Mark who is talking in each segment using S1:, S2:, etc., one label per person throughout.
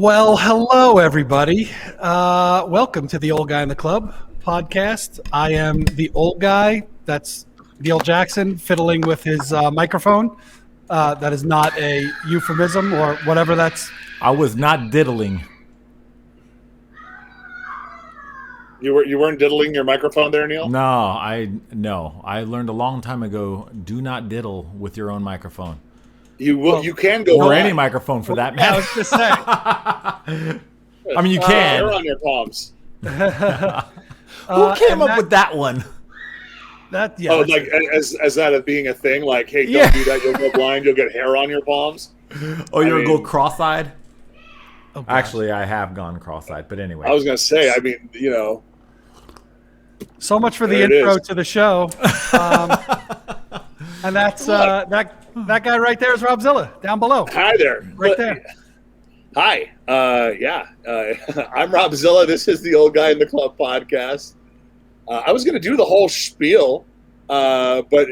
S1: Well, hello, everybody. Welcome to the Old Guy in the Club podcast. I am the old guy. That's Neil Jackson fiddling with his microphone. That is not a euphemism or whatever that's.
S2: I was not diddling.
S3: You weren't diddling your microphone there, Neil?
S2: No. I learned a long time ago. Do not diddle with your own microphone.
S3: You can go
S2: or
S3: back.
S2: any microphone for that
S1: Yeah, I
S2: matter.
S1: was just saying.
S2: I mean, you can.
S3: Hair on your palms.
S2: Who came up with that one?
S1: That? Yeah.
S3: Oh,
S1: that's
S3: like
S1: it.
S3: as that as being a thing? Like, hey, don't
S2: Yeah.
S3: do that. You'll go blind. You'll get hair on your palms.
S2: Oh, you're
S3: mean-
S2: going to go cross-eyed?
S1: Oh, gosh.
S2: Actually, I have gone cross-eyed, but anyway.
S3: I was gonna say. I mean,
S1: So much for the
S3: There it
S1: intro
S3: is.
S1: to the show. And that's that guy right there is Rob Zilla down below.
S3: Hi there.
S1: Right there.
S3: Hi. I'm Rob Zilla. This is the Old Guy in the Club podcast. I was going to do the whole spiel, but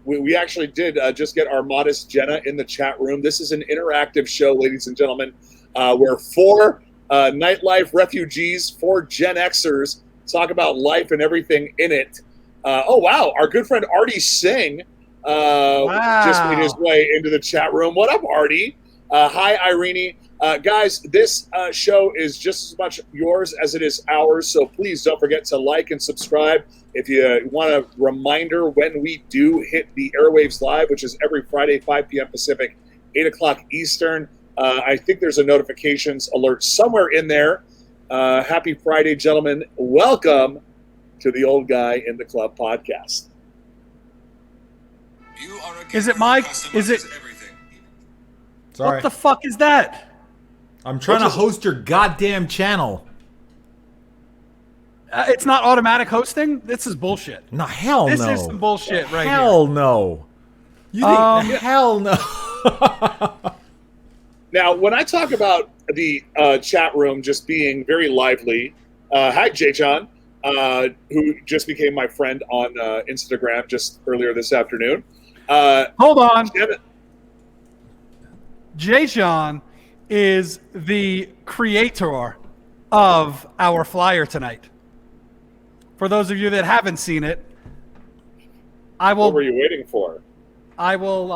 S3: we actually did just get our modest Jenna in the chat room. This is an interactive show, ladies and gentlemen, where four nightlife refugees, four Gen Xers talk about life and everything in it. Wow. Our good friend Artie Singh just made his way into the chat room. What up, Artie? Hi, Irene. Guys, this show is just as much yours as it is ours, so please don't forget to like and subscribe. If you want a reminder when we do hit the airwaves live, which is every Friday, 5 p.m. Pacific, 8 o'clock Eastern, I think there's a notifications alert somewhere in there. Happy Friday, gentlemen. Welcome to the Old Guy in the Club podcast.
S1: Is it Mike? Is it?
S2: Sorry.
S1: What the fuck is that?
S2: I'm trying to host your goddamn channel.
S1: It's not automatic hosting. This is bullshit.
S2: No, hell
S1: This
S2: no.
S1: is some bullshit right here.
S2: Hell no. You think, hell no.
S3: Now, when I talk about the chat room just being very lively, hi, Jay John, who just became my friend on Instagram just earlier this afternoon.
S1: Hold on.
S3: Jenna-
S1: Jay Sean is the creator of our flyer tonight. For those of you that haven't seen it, I will.
S3: What were you waiting for?
S1: I'm going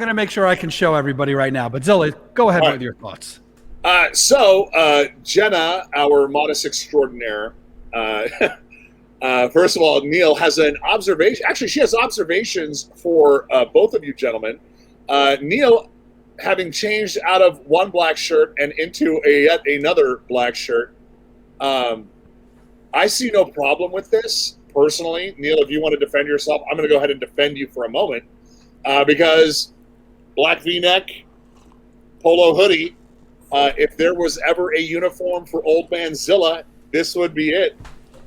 S1: to make sure I can show everybody right now. But Zilla, go ahead
S3: All right.
S1: with your thoughts.
S3: Jenna, our modest extraordinaire, first of all, Neil has an observation. Actually, she has observations for both of you gentlemen. Neil, having changed out of one black shirt and into yet another black shirt, I see no problem with this, personally. Neil, if you want to defend yourself, I'm going to go ahead and defend you for a moment, because black V-neck, polo hoodie, if there was ever a uniform for Old Man Zilla, this would be it.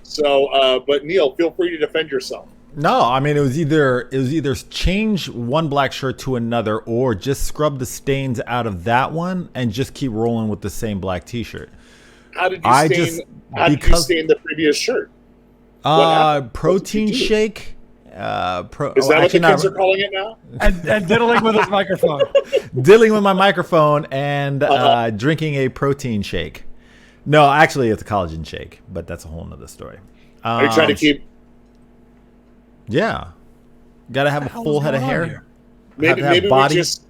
S3: So, but Neil, feel free to defend yourself.
S2: No, I mean it was either change one black shirt to another or just scrub the stains out of that one and just keep rolling with the same black t-shirt.
S3: How did you stain the previous shirt?
S2: Protein
S3: What did you do?
S2: shake.
S3: Is that what the kids are calling it now?
S1: And diddling with his microphone.
S2: Dealing with my microphone and drinking a protein shake. No, actually it's a collagen shake, but that's a whole nother story.
S3: Are you trying to keep?
S2: Yeah. Got to have a full head of hair.
S1: Here?
S3: Maybe we just,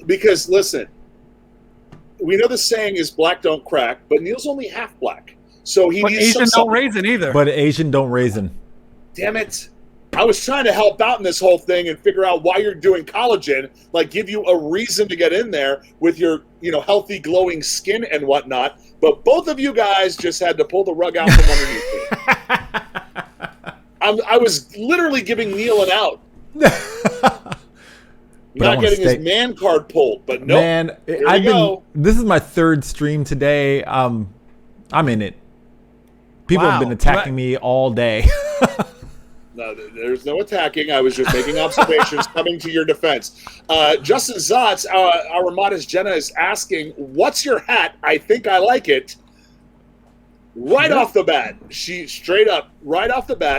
S3: because listen, we know the saying is black don't crack, but Neil's only half black, so he
S1: But
S3: needs
S1: Asian
S3: some.
S1: don't raisin either.
S2: But Asian don't raisin.
S3: Damn it! I was trying to help out in this whole thing and figure out why you're doing collagen, like give you a reason to get in there with your, healthy, glowing skin and whatnot. But both of you guys just had to pull the rug out from underneath me. I was literally giving Neil an out. Not getting his man card pulled, but no.
S2: Man, this is my third stream today. I'm in it. People have been attacking me all day.
S3: No, there's no attacking. I was just making observations coming to your defense. Justin Zotz, our modest Jenna, is asking, what's your hat? I think I like it. Right off the bat,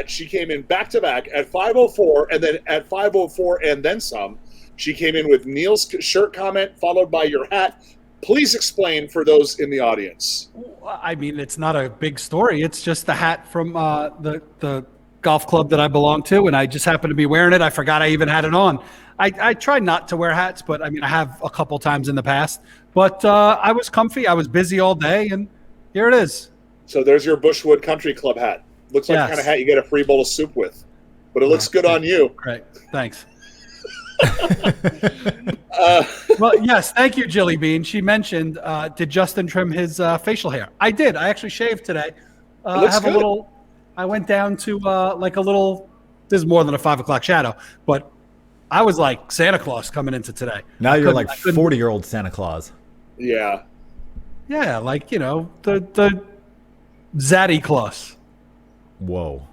S3: she came in back-to-back at 5:04 and then at 5:04 and then some. She came in with Neil's shirt comment, followed by your hat. Please explain for those in the audience.
S1: I mean, it's not a big story. It's just the hat from the golf club that I belong to, and I just happened to be wearing it. I forgot I even had it on. I try not to wear hats, but I mean, I have a couple times in the past. But I was comfy. I was busy all day, and here it is.
S3: So there's your Bushwood Country Club hat. Looks like the kind of hat you get a free bowl of soup with. But it looks good on you.
S1: Great. Thanks. Well, yes. Thank you, Jilly Bean. She mentioned, did Justin trim his facial hair? I did. I actually shaved today. I have
S3: good.
S1: I went down to like a little, this is more than a 5 o'clock shadow, but I was like Santa Claus coming into today.
S2: Now you're like 40-year-old Santa Claus.
S3: Yeah.
S1: Yeah, like, the Zaddy Claus.
S2: Whoa.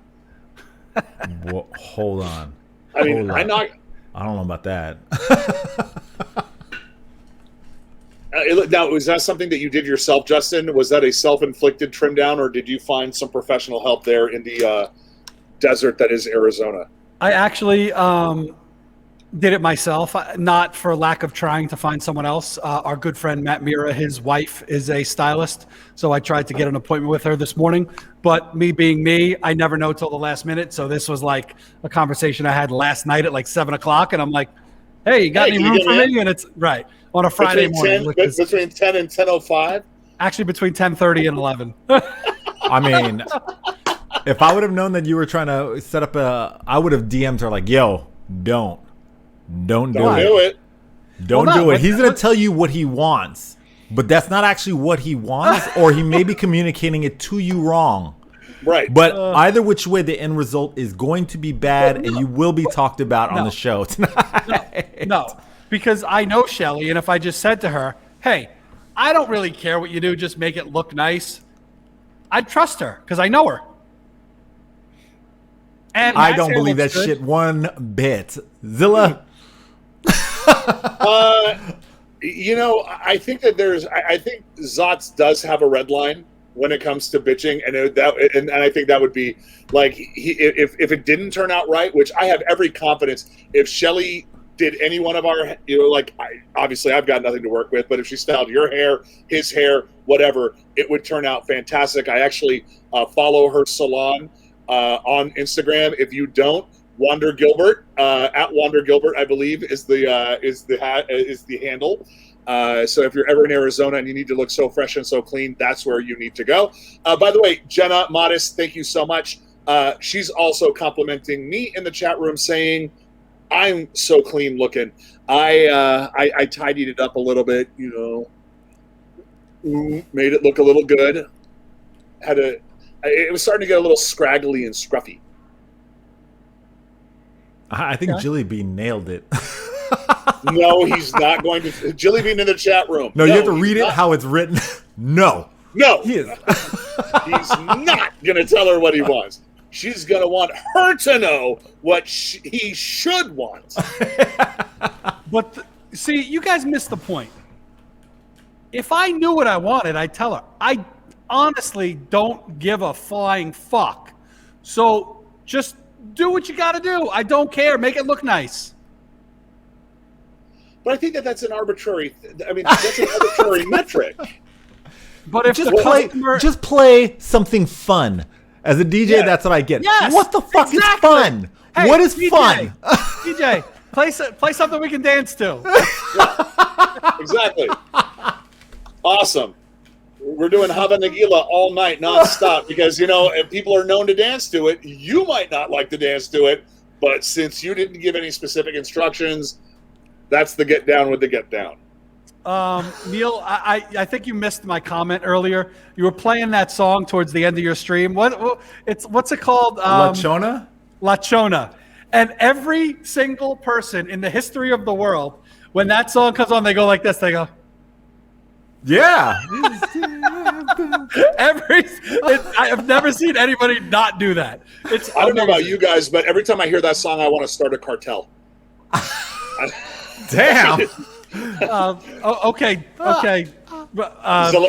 S2: Hold on.
S3: I mean,
S2: I don't know about that.
S3: Now, was that something that you did yourself, Justin? Was that a self-inflicted trim down, or did you find some professional help there in the desert that is Arizona?
S1: I actually did it myself, not for lack of trying to find someone else. Our good friend Matt Mira, his wife, is a stylist, so I tried to get an appointment with her this morning. But me being me, I never know till the last minute. So this was like a conversation I had last night at like 7 o'clock, and I'm like, "Hey, you got any room for me?" And it's right on a Friday morning.
S3: Between 10 and 10:05.
S1: Actually, between 10:30 and 11.
S2: I mean, if I would have known that you were trying to set up I would have DM'd her like, "Yo, don't do it. Don't do it." He's going to tell you what he wants, but that's not actually what he wants, or he may be communicating it to you wrong.
S3: Right.
S2: But either which way, the end result is going to be bad, and you will be talked about on the show tonight.
S1: No, because I know Shelly, and if I just said to her, "Hey, I don't really care what you do, just make it look nice," I'd trust her because I know her. And
S2: I don't believe that shit one bit. Zilla.
S3: I think that I think Zotz does have a red line when it comes to bitching, and I think that would be like if it didn't turn out right, which I have every confidence. If Shelly did any one of our, obviously I've got nothing to work with, but if she styled your hair, his hair, whatever, it would turn out fantastic. I actually follow her salon on Instagram. If you don't, Wander Gilbert at Wander Gilbert, I believe, is the handle. So if you're ever in Arizona and you need to look so fresh and so clean, that's where you need to go. By the way, Jenna Modest, thank you so much. She's also complimenting me in the chat room, saying I'm so clean looking. I tidied it up a little bit, made it look a little good. It was starting to get a little scraggly and scruffy.
S2: I think Jilly Bean nailed it.
S3: No, he's not going to. Jilly Bean in the chat room.
S2: No, you have to read it how it's written. No,
S3: he is. He's not going to tell her what he wants. She's going to want her to know what he should want.
S1: But see, you guys missed the point. If I knew what I wanted, I'd tell her. I honestly don't give a flying fuck. So just do what you got to do. I don't care. Make it look nice.
S3: But I think that's an arbitrary. That's an arbitrary metric.
S1: But if
S2: just play something fun. As a DJ, that's what I get.
S1: Yes,
S2: what the fuck is fun?
S1: Hey,
S2: what is
S1: DJ,
S2: fun?
S1: DJ, play something we can dance to.
S3: Yeah, exactly. Awesome. We're doing Hava Nagila all night, nonstop, because, if people are known to dance to it, you might not like to dance to it, but since you didn't give any specific instructions, that's the get down with the get down.
S1: Neil, I think you missed my comment earlier. You were playing that song towards the end of your stream. What's it called?
S2: La Chona?
S1: La Chona. And every single person in the history of the world, when that song comes on, they go like this. They go,
S2: yeah.
S1: I've never seen anybody not do that.
S3: I don't know about you guys, but every time I hear that song, I want to start a cartel.
S2: Damn.
S1: Okay.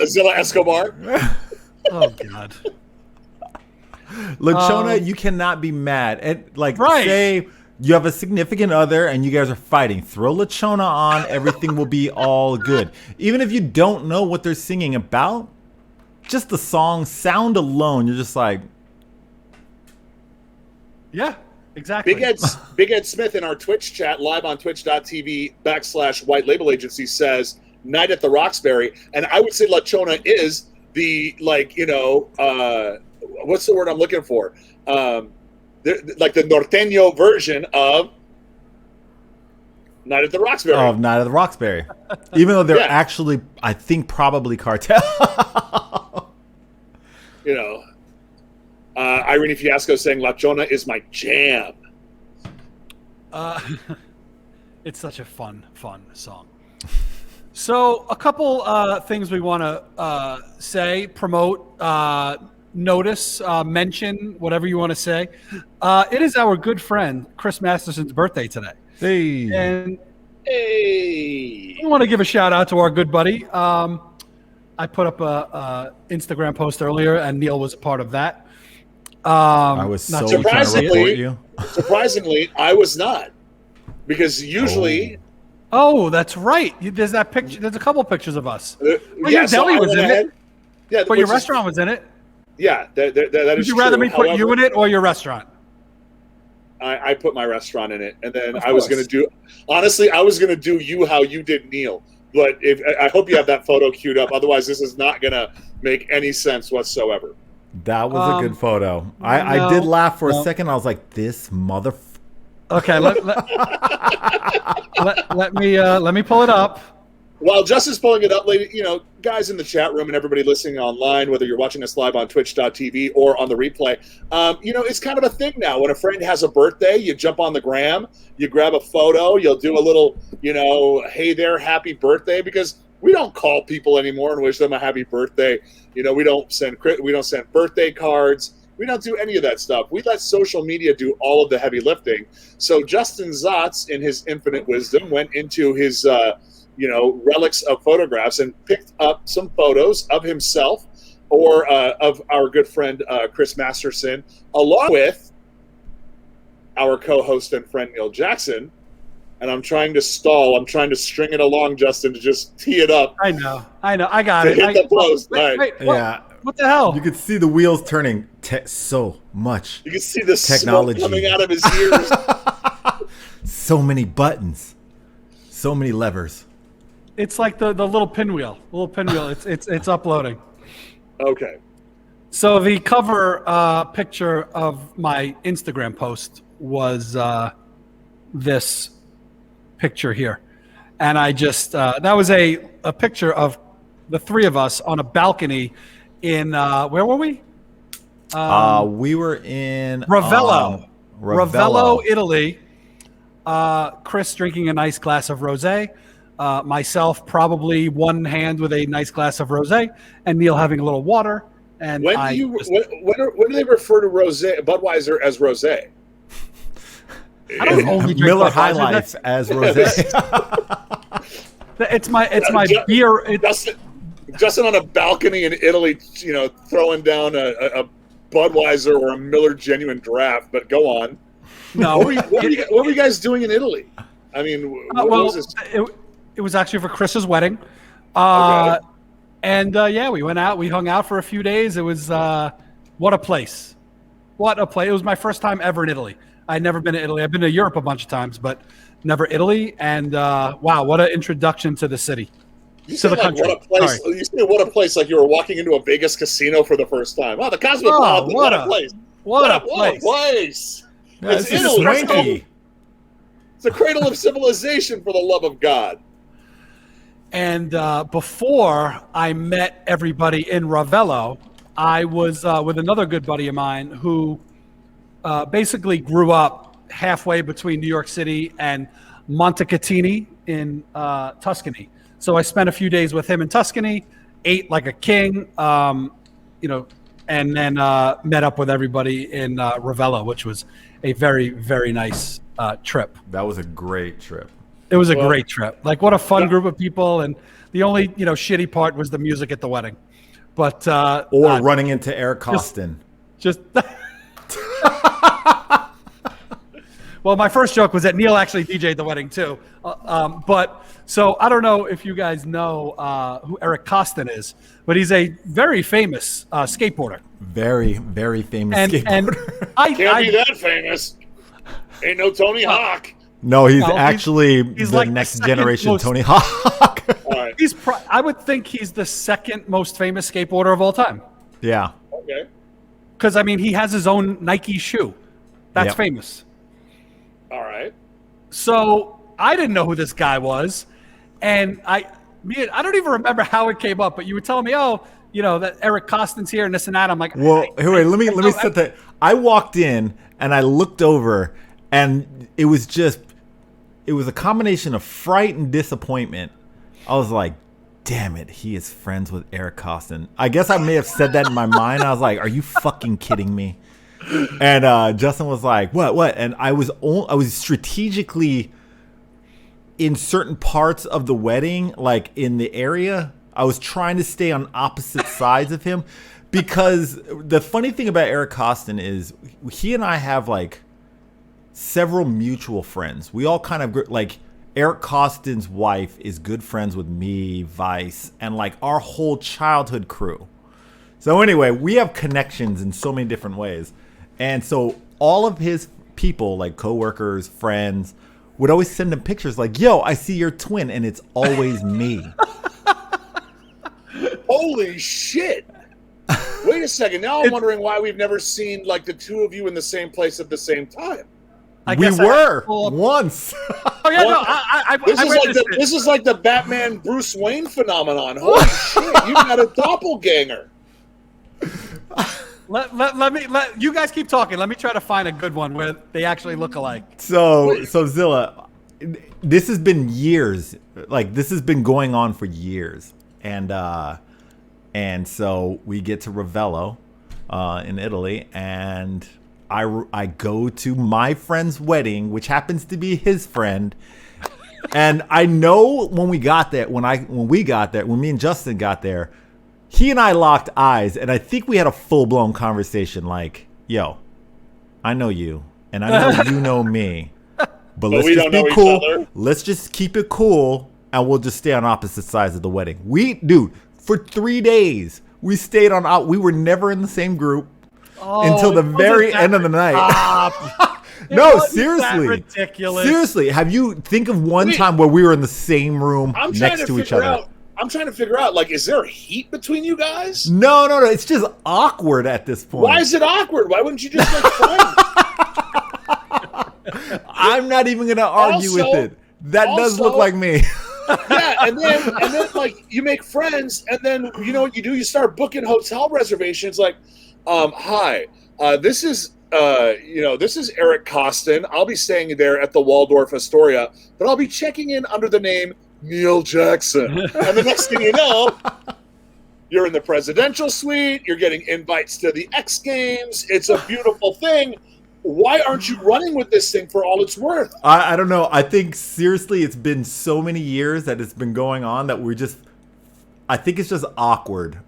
S3: Zilla Escobar.
S1: Oh God.
S2: La Chona, you cannot be mad. And say You have a significant other and you guys are fighting. Throw La Chona on, everything will be all good. Even if you don't know what they're singing about, just the song sound alone, you're just like,
S1: yeah, exactly.
S3: Big Ed Smith in our Twitch chat, live on twitch.tv/White Label Agency, says Night at the Roxbury. And I would say La Chona is the, like, you know, what's the word I'm looking for? Like the norteño version of Night at the Roxbury.
S2: Of Night at the Roxbury. Even though they're actually, I think, probably cartel.
S3: You know, Irene Fiasco saying La Chona is my jam.
S1: It's such a fun song. So a couple things we want to say, promote, notice, mention, whatever you want to say. It is our good friend Chris Masterson's birthday today.
S2: Hey.
S1: And I want to give a shout out to our good buddy. I put up a Instagram post earlier, and Neil was a part of that.
S2: I was so trying to report you.
S3: Surprisingly, I was not, because usually.
S1: Oh, that's right. There's that picture. There's a couple pictures of us. Well,
S3: yeah,
S1: your deli was in it.
S3: Yeah,
S1: but your restaurant was in it.
S3: Yeah, that is true.
S1: Would you rather me put you in it or your restaurant?
S3: I put my restaurant in it, and then I was going to do. Honestly, I was going to do you how you did Neil. But I hope you have that photo queued up. Otherwise, this is not going to make any sense whatsoever.
S2: That was a good photo. I did laugh for a second. I was like, this mother.
S1: Okay, let me pull it up.
S3: While Justin's pulling it up, guys in the chat room and everybody listening online, whether you're watching us live on twitch.tv or on the replay, it's kind of a thing now. When a friend has a birthday, you jump on the gram, you grab a photo, you'll do a little, hey there, happy birthday, because we don't call people anymore and wish them a happy birthday. We don't send birthday cards. We don't do any of that stuff. We let social media do all of the heavy lifting. So Justin Zotz, in his infinite wisdom, went into his relics of photographs and picked up some photos of himself or of our good friend Chris Masterson, along with our co-host and friend Neil Jackson. And I'm trying to stall. I'm trying to string it along, Justin, to just tee it up.
S1: I know. I got it.
S3: Hit the post.
S1: Wait, yeah. What the hell?
S2: You could see the wheels turning so much.
S3: You can see the
S2: technology
S3: smoke coming out of his ears.
S2: So many buttons. So many levers.
S1: It's like the little pinwheel. It's uploading.
S3: Okay.
S1: So the cover picture of my Instagram post was this picture here, and I just that was a picture of the three of us on a balcony in where were we?
S2: We were in
S1: Ravello, Italy. Chris drinking a nice glass of rosé. Myself probably one hand with a nice glass of rosé, and Neil having a little water. And
S3: when do they refer to rosé, Budweiser, as rosé?
S1: I don't only drink
S2: Miller High Life as rosé.
S1: It's my beer.
S3: Justin on a balcony in Italy, throwing down a Budweiser or a Miller Genuine Draft. But go on.
S1: No,
S3: what were you guys doing in Italy? I mean, what was this?
S1: It was actually for Chris's wedding.
S3: Okay.
S1: And we went out. We hung out for a few days. It was what a place. What a place. It was my first time ever in Italy. I'd never been to Italy. I've been to Europe a bunch of times, but never Italy. And wow, what an introduction to the city.
S3: You said country. What a place. Sorry. You said what a place, like you were walking into a Vegas casino for the first time. Wow, the Cosmopolitan. What a place. What a place.
S2: Yeah, it's Italy.
S3: It's a cradle of civilization, for the love of God.
S1: And before I met everybody in Ravello, I was with another good buddy of mine who basically grew up halfway between New York City and Montecatini in Tuscany. So I spent a few days with him in Tuscany, ate like a king, and then met up with everybody in Ravello, which was a very, very nice trip.
S2: That was a great trip.
S1: It was a great trip. Like, what a fun group of people. And the only, shitty part was the music at the wedding. But
S2: running into Eric Costin.
S1: Just Well, my first joke was that Neil actually DJ'd the wedding too. But so I don't know if you guys know who Eric Costin is, but he's a very famous skateboarder.
S2: Very, very famous skateboarder.
S3: And Can't be that famous. Ain't no Tony Hawk.
S2: No, he's actually he's the
S1: like
S2: next generation Tony Hawk.
S3: Right.
S1: I would think he's the second most famous skateboarder of all time.
S2: Yeah.
S3: Okay.
S1: Because, I mean, he has his own Nike shoe. That's famous.
S3: All right.
S1: So I didn't know who this guy was. And I don't even remember how it came up, but you were telling me, that Eric Costin's here and this and that. I'm like,
S2: well, hey, wait, let me set that. I walked in and I looked over and it was a combination of fright and disappointment. I was like, damn it, he is friends with Eric Costin. I guess I may have said that in my mind. I was like, are you fucking kidding me? And Justin was like, what? And I was strategically in certain parts of the wedding, like in the area. I was trying to stay on opposite sides of him because the funny thing about Eric Costin is he and I have like several mutual friends. We all kind of like Eric Costin's wife is good friends with me, Vice, and like our whole childhood crew. So anyway, we have connections in so many different ways. And so all of his people, like coworkers, friends, would always send him pictures like, yo, I see your twin, and it's always me.
S3: Holy shit. Wait a second. Now I'm wondering why we've never seen like the two of you in the same place at the same time.
S2: We were once.
S1: Oh yeah, no,
S3: this is like the Batman Bruce Wayne phenomenon. Holy shit, you got a doppelganger.
S1: Let you guys keep talking. Let me try to find a good one where they actually look alike.
S2: So Zilla, this has been years. Like this has been going on for years, and so we get to Ravello in Italy, and I go to my friend's wedding, which happens to be his friend. And I know when me and Justin got there, he and I locked eyes, and I think we had a full-blown conversation like, yo, I know you, and I know you know me, but let's just be cool. Let's just keep it cool, and we'll just stay on opposite sides of the wedding. For 3 days, we stayed on. We were never in the same group. Until the very end of the night. No, seriously.
S1: Ridiculous.
S2: Seriously, think of one time where we were in the same room next to each other.
S3: I'm trying to figure out, like, is there heat between you guys?
S2: No. It's just awkward at this point.
S3: Why is it awkward? Why wouldn't you just make friends?
S2: I'm not even going to argue with it. That does look like me.
S3: Yeah, and then like you make friends, and then you know what you do? You start booking hotel reservations. Like, hi, this is Eric Costin. I'll be staying there at the Waldorf Astoria, but I'll be checking in under the name Neil Jackson. And the next thing you know, you're in the presidential suite. You're getting invites to the X Games. It's a beautiful thing. Why aren't you running with this thing for all it's worth?
S2: I don't know. I think seriously, it's been so many years that it's been going on that I think it's just awkward.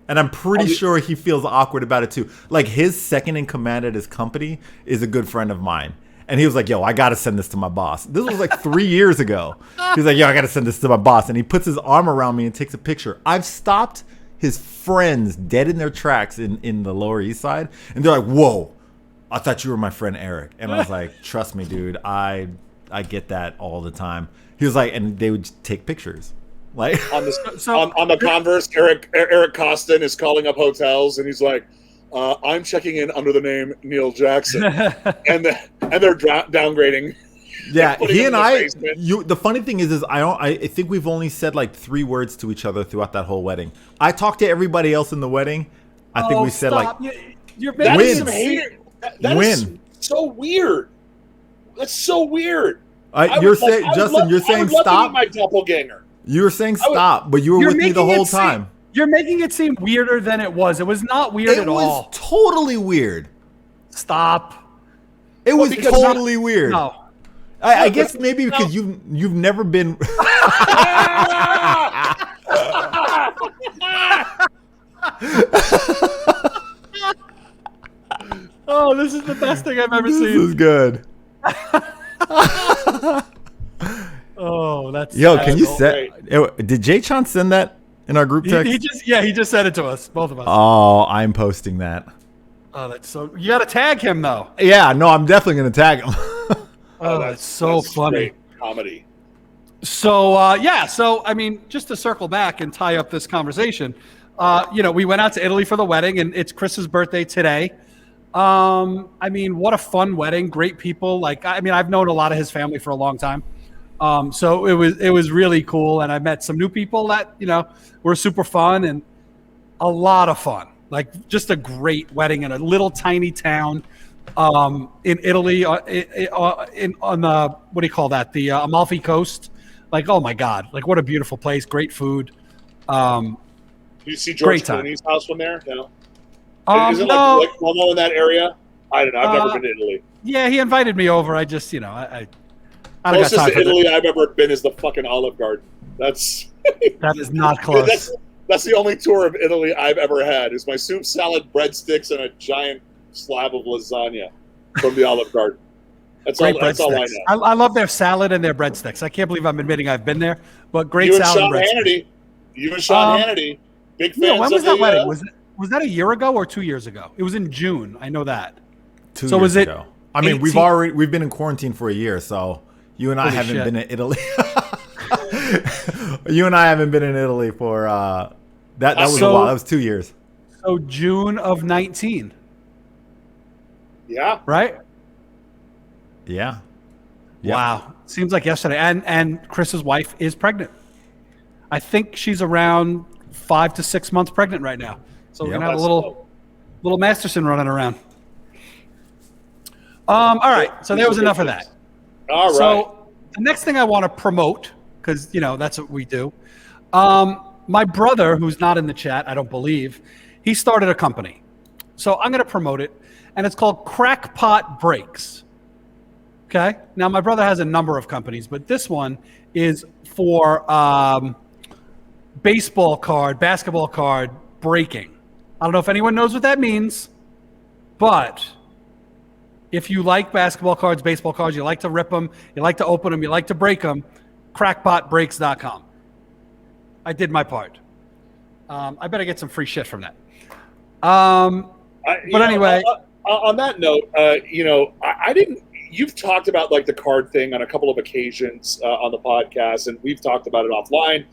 S2: And I'm pretty sure he feels awkward about it too. Like his second in command at his company is a good friend of mine. And he was like, yo, I got to send this to my boss. This was like 3 years ago. He's like, yo, I got to send this to my boss. And he puts his arm around me and takes a picture. I've stopped his friends dead in their tracks in the Lower East Side. And they're like, whoa, I thought you were my friend Eric. And I was like, trust me, dude, I get that all the time. He was like, and they would take pictures. Like
S3: on the Converse, Eric Costin is calling up hotels, and he's like, "I'm checking in under the name Neil Jackson," and they're downgrading.
S2: Yeah, he and I. The funny thing is I think we've only said like 3 words to each other throughout that whole wedding. I talked to everybody else in the wedding. I think we said like,
S1: "You're
S3: making some hate." That is so weird. That's so weird.
S2: You're saying, Justin, you're saying stop.
S3: My doppelganger.
S2: You were saying stop, but you were with me the whole time.
S1: You're making it seem weirder than it was. It was not weird at all.
S2: It was totally weird.
S1: Stop.
S2: It was totally weird.
S1: No.
S2: I guess maybe because you've never been.
S1: Oh, this is the best thing I've ever seen.
S2: This is good.
S1: Oh, that's
S2: Can you set? Did Jay Chan send that in our group text?
S1: He just sent it to us, both of us.
S2: Oh, I'm posting that.
S1: Oh, that's so. You got to tag him though.
S2: Yeah, no, I'm definitely gonna tag him.
S1: That's so funny.
S3: Great comedy.
S1: So so I mean, just to circle back and tie up this conversation, we went out to Italy for the wedding, and it's Chris's birthday today. I mean, what a fun wedding! Great people. I've known a lot of his family for a long time. So it was really cool, and I met some new people that were super fun and a lot of fun. Like just a great wedding in a little tiny town in Italy, on the what do you call that? The Amalfi Coast. Like, oh my God! Like, what a beautiful place! Great food.
S3: Did you see George Clooney's house from there? No. Is it
S1: no.
S3: like Como in that area? I don't know. I've never been to Italy.
S1: Yeah, he invited me over. I just I
S3: closest to Italy I've ever been is the fucking Olive Garden.
S1: That is not close.
S3: That's the only tour of Italy I've ever had. Is my soup, salad, breadsticks, and a giant slab of lasagna from the Olive Garden. That's all I know.
S1: I love their salad and their breadsticks. I can't believe I'm admitting I've been there, but great salad.
S3: You and Sean Hannity, big fans.
S1: When was that wedding? Was that a year ago or 2 years ago? It was in June. I know that.
S2: 2 years ago. I mean, we've been in quarantine for a year, so you and I haven't been in Italy. You and I haven't been in Italy for that was a while. That was 2 years.
S1: So June of 19.
S3: Yeah.
S1: Right?
S2: Yeah.
S1: Wow. Seems like yesterday. And Chris's wife is pregnant. I think she's around 5 to 6 months pregnant right now. So we're gonna have a little Masterson running around. All right. So there was enough of that.
S3: All right.
S1: So the next thing I want to promote, because that's what we do. My brother, who's not in the chat, I don't believe, he started a company. So I'm going to promote it, and it's called Crackpot Brakes. Okay. Now my brother has a number of companies, but this one is for basketball card breaking. I don't know if anyone knows what that means, but if you like basketball cards, baseball cards, you like to rip them, you like to open them, you like to break them, crackpotbreaks.com. I did my part. I better get some free shit from that. Anyway.
S3: On that note, I didn't. You've talked about like the card thing on a couple of occasions on the podcast, and we've talked about it offline.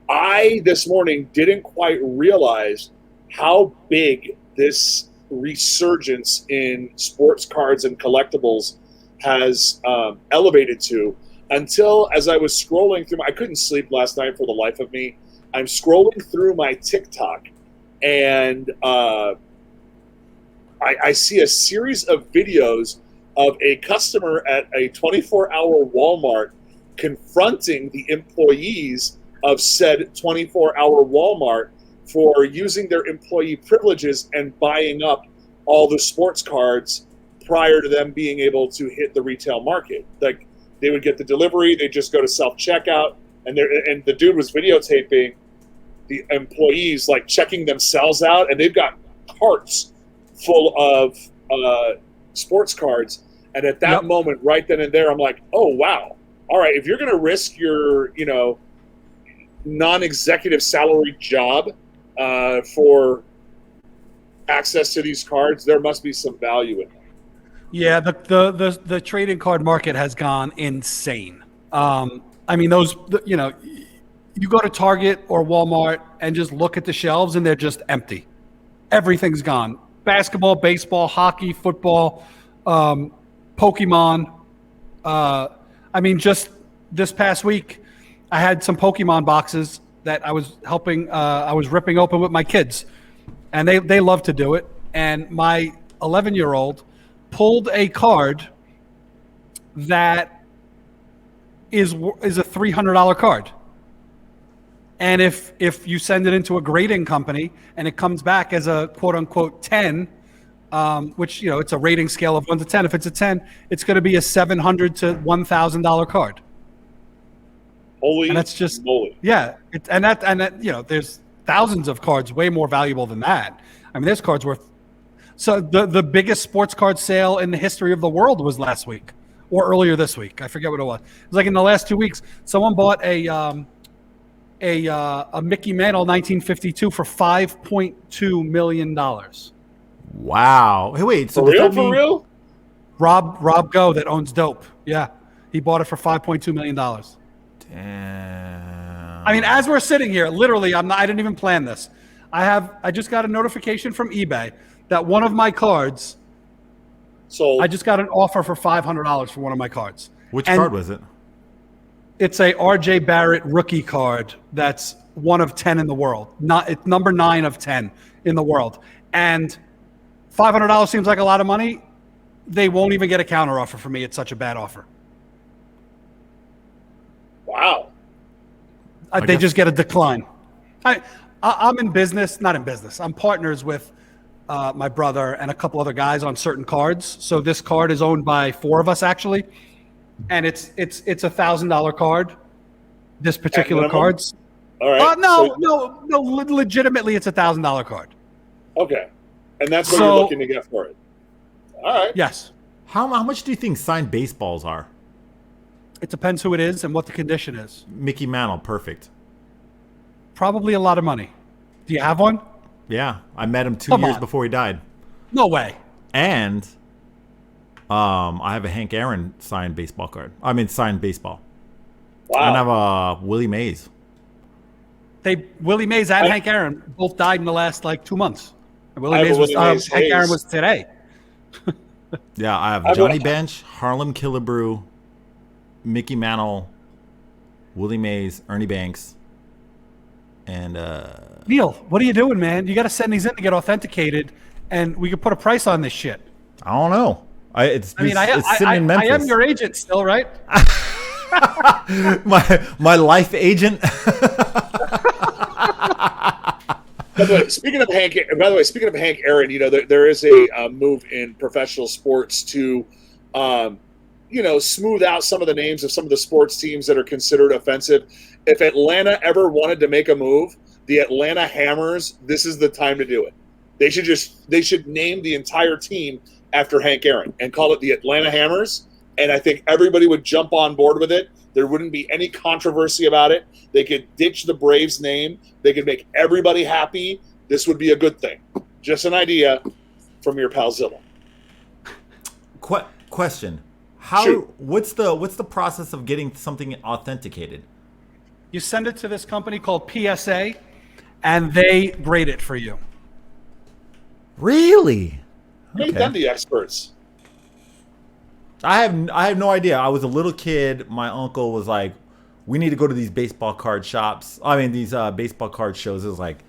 S3: I, this morning, didn't quite realize how big this resurgence in sports cards and collectibles has elevated to, until as I was scrolling through, I couldn't sleep last night for the life of me. I'm scrolling through my TikTok, and I see a series of videos of a customer at a 24-hour Walmart confronting the employees of said 24-hour Walmart for using their employee privileges and buying up all the sports cards prior to them being able to hit the retail market. Like, they would get the delivery, they just go to self-checkout, and the dude was videotaping the employees like checking themselves out, and they've got carts full of sports cards. And at that moment, right then and there, I'm like, oh wow, all right, if you're going to risk your non-executive salary job for access to these cards, there must be some value in them.
S1: Yeah, the trading card market has gone insane. I mean, you go to Target or Walmart and just look at the shelves, and they're just empty. Everything's gone. Basketball, baseball, hockey, football, Pokemon. I mean, just this past week, I had some Pokemon boxes that I was helping. I was ripping open with my kids, and they love to do it. And my 11-year-old pulled a card that is a $300 card. And if you send it into a grading company and it comes back as a quote unquote 10, which it's a rating scale of 1 to 10. If it's a 10, it's going to be a $700 to $1,000 card.
S3: Holy,
S1: and that's just
S3: moly.
S1: Yeah, and that there's thousands of cards way more valuable than that. I mean, there's cards worth. So the biggest sports card sale in the history of the world was last week, or earlier this week. I forget what it was. It was like in the last 2 weeks. Someone bought a Mickey Mantle 1952 for $5.2 million.
S2: Wow. Hey, wait. So
S3: for real?
S1: Rob Go that owns Dope. Yeah, he bought it for $5.2 million.
S2: Damn.
S1: I mean, as we're sitting here, literally, I didn't even plan this. I just got a notification from eBay that one of my cards
S3: sold.
S1: I just got an offer for $500 for one of my cards.
S2: Which card was it?
S1: It's a RJ Barrett rookie card that's 1 of 10 in the world. It's number 9 of 10 in the world. And $500 seems like a lot of money. They won't even get a counter offer for me. It's such a bad offer.
S3: Wow.
S1: They just get a decline. I'm in business, not in business. I'm partners with my brother and a couple other guys on certain cards. So this card is owned by 4 of us actually, and it's $1,000 card. This particular card's.
S3: All right.
S1: No. Legitimately, it's $1,000 card.
S3: Okay, and that's what you're looking to get for it. All right.
S1: Yes.
S2: How much do you think signed baseballs are?
S1: It depends who it is and what the condition is.
S2: Mickey Mantle, perfect.
S1: Probably a lot of money. Do you have one?
S2: Yeah, I met him 2 years before he died.
S1: No way.
S2: And I have a Hank Aaron signed baseball card. I mean, signed baseball.
S3: Wow.
S2: And I have a Willie Mays.
S1: Willie Mays and Hank Aaron both died in the last 2 months. And Hank Aaron was today.
S2: Yeah, I have Johnny Bench, Harlem Killebrew, Mickey Mantle, Willie Mays, Ernie Banks, and
S1: Neil, what are you doing, man? You got to send these in to get authenticated, and we can put a price on this shit.
S2: I don't know. It's sitting in Memphis.
S1: I am your agent still, right?
S2: my life agent.
S3: By the way, speaking of Hank Aaron, there is a move in professional sports to, smooth out some of the names of some of the sports teams that are considered offensive. If Atlanta ever wanted to make a move, the Atlanta Hammers, this is the time to do it. They should name the entire team after Hank Aaron and call it the Atlanta Hammers. And I think everybody would jump on board with it. There wouldn't be any controversy about it. They could ditch the Braves name. They could make everybody happy. This would be a good thing. Just an idea from your pal Zilla.
S2: Question.
S3: Shoot.
S2: What's the process of getting something authenticated?
S1: You send it to this company called PSA, and they grade it for you.
S2: Really?
S3: Make them the experts.
S2: I have no idea. I was a little kid. My uncle was like, we need to go to these baseball card shops. I mean, these baseball card shows. It was like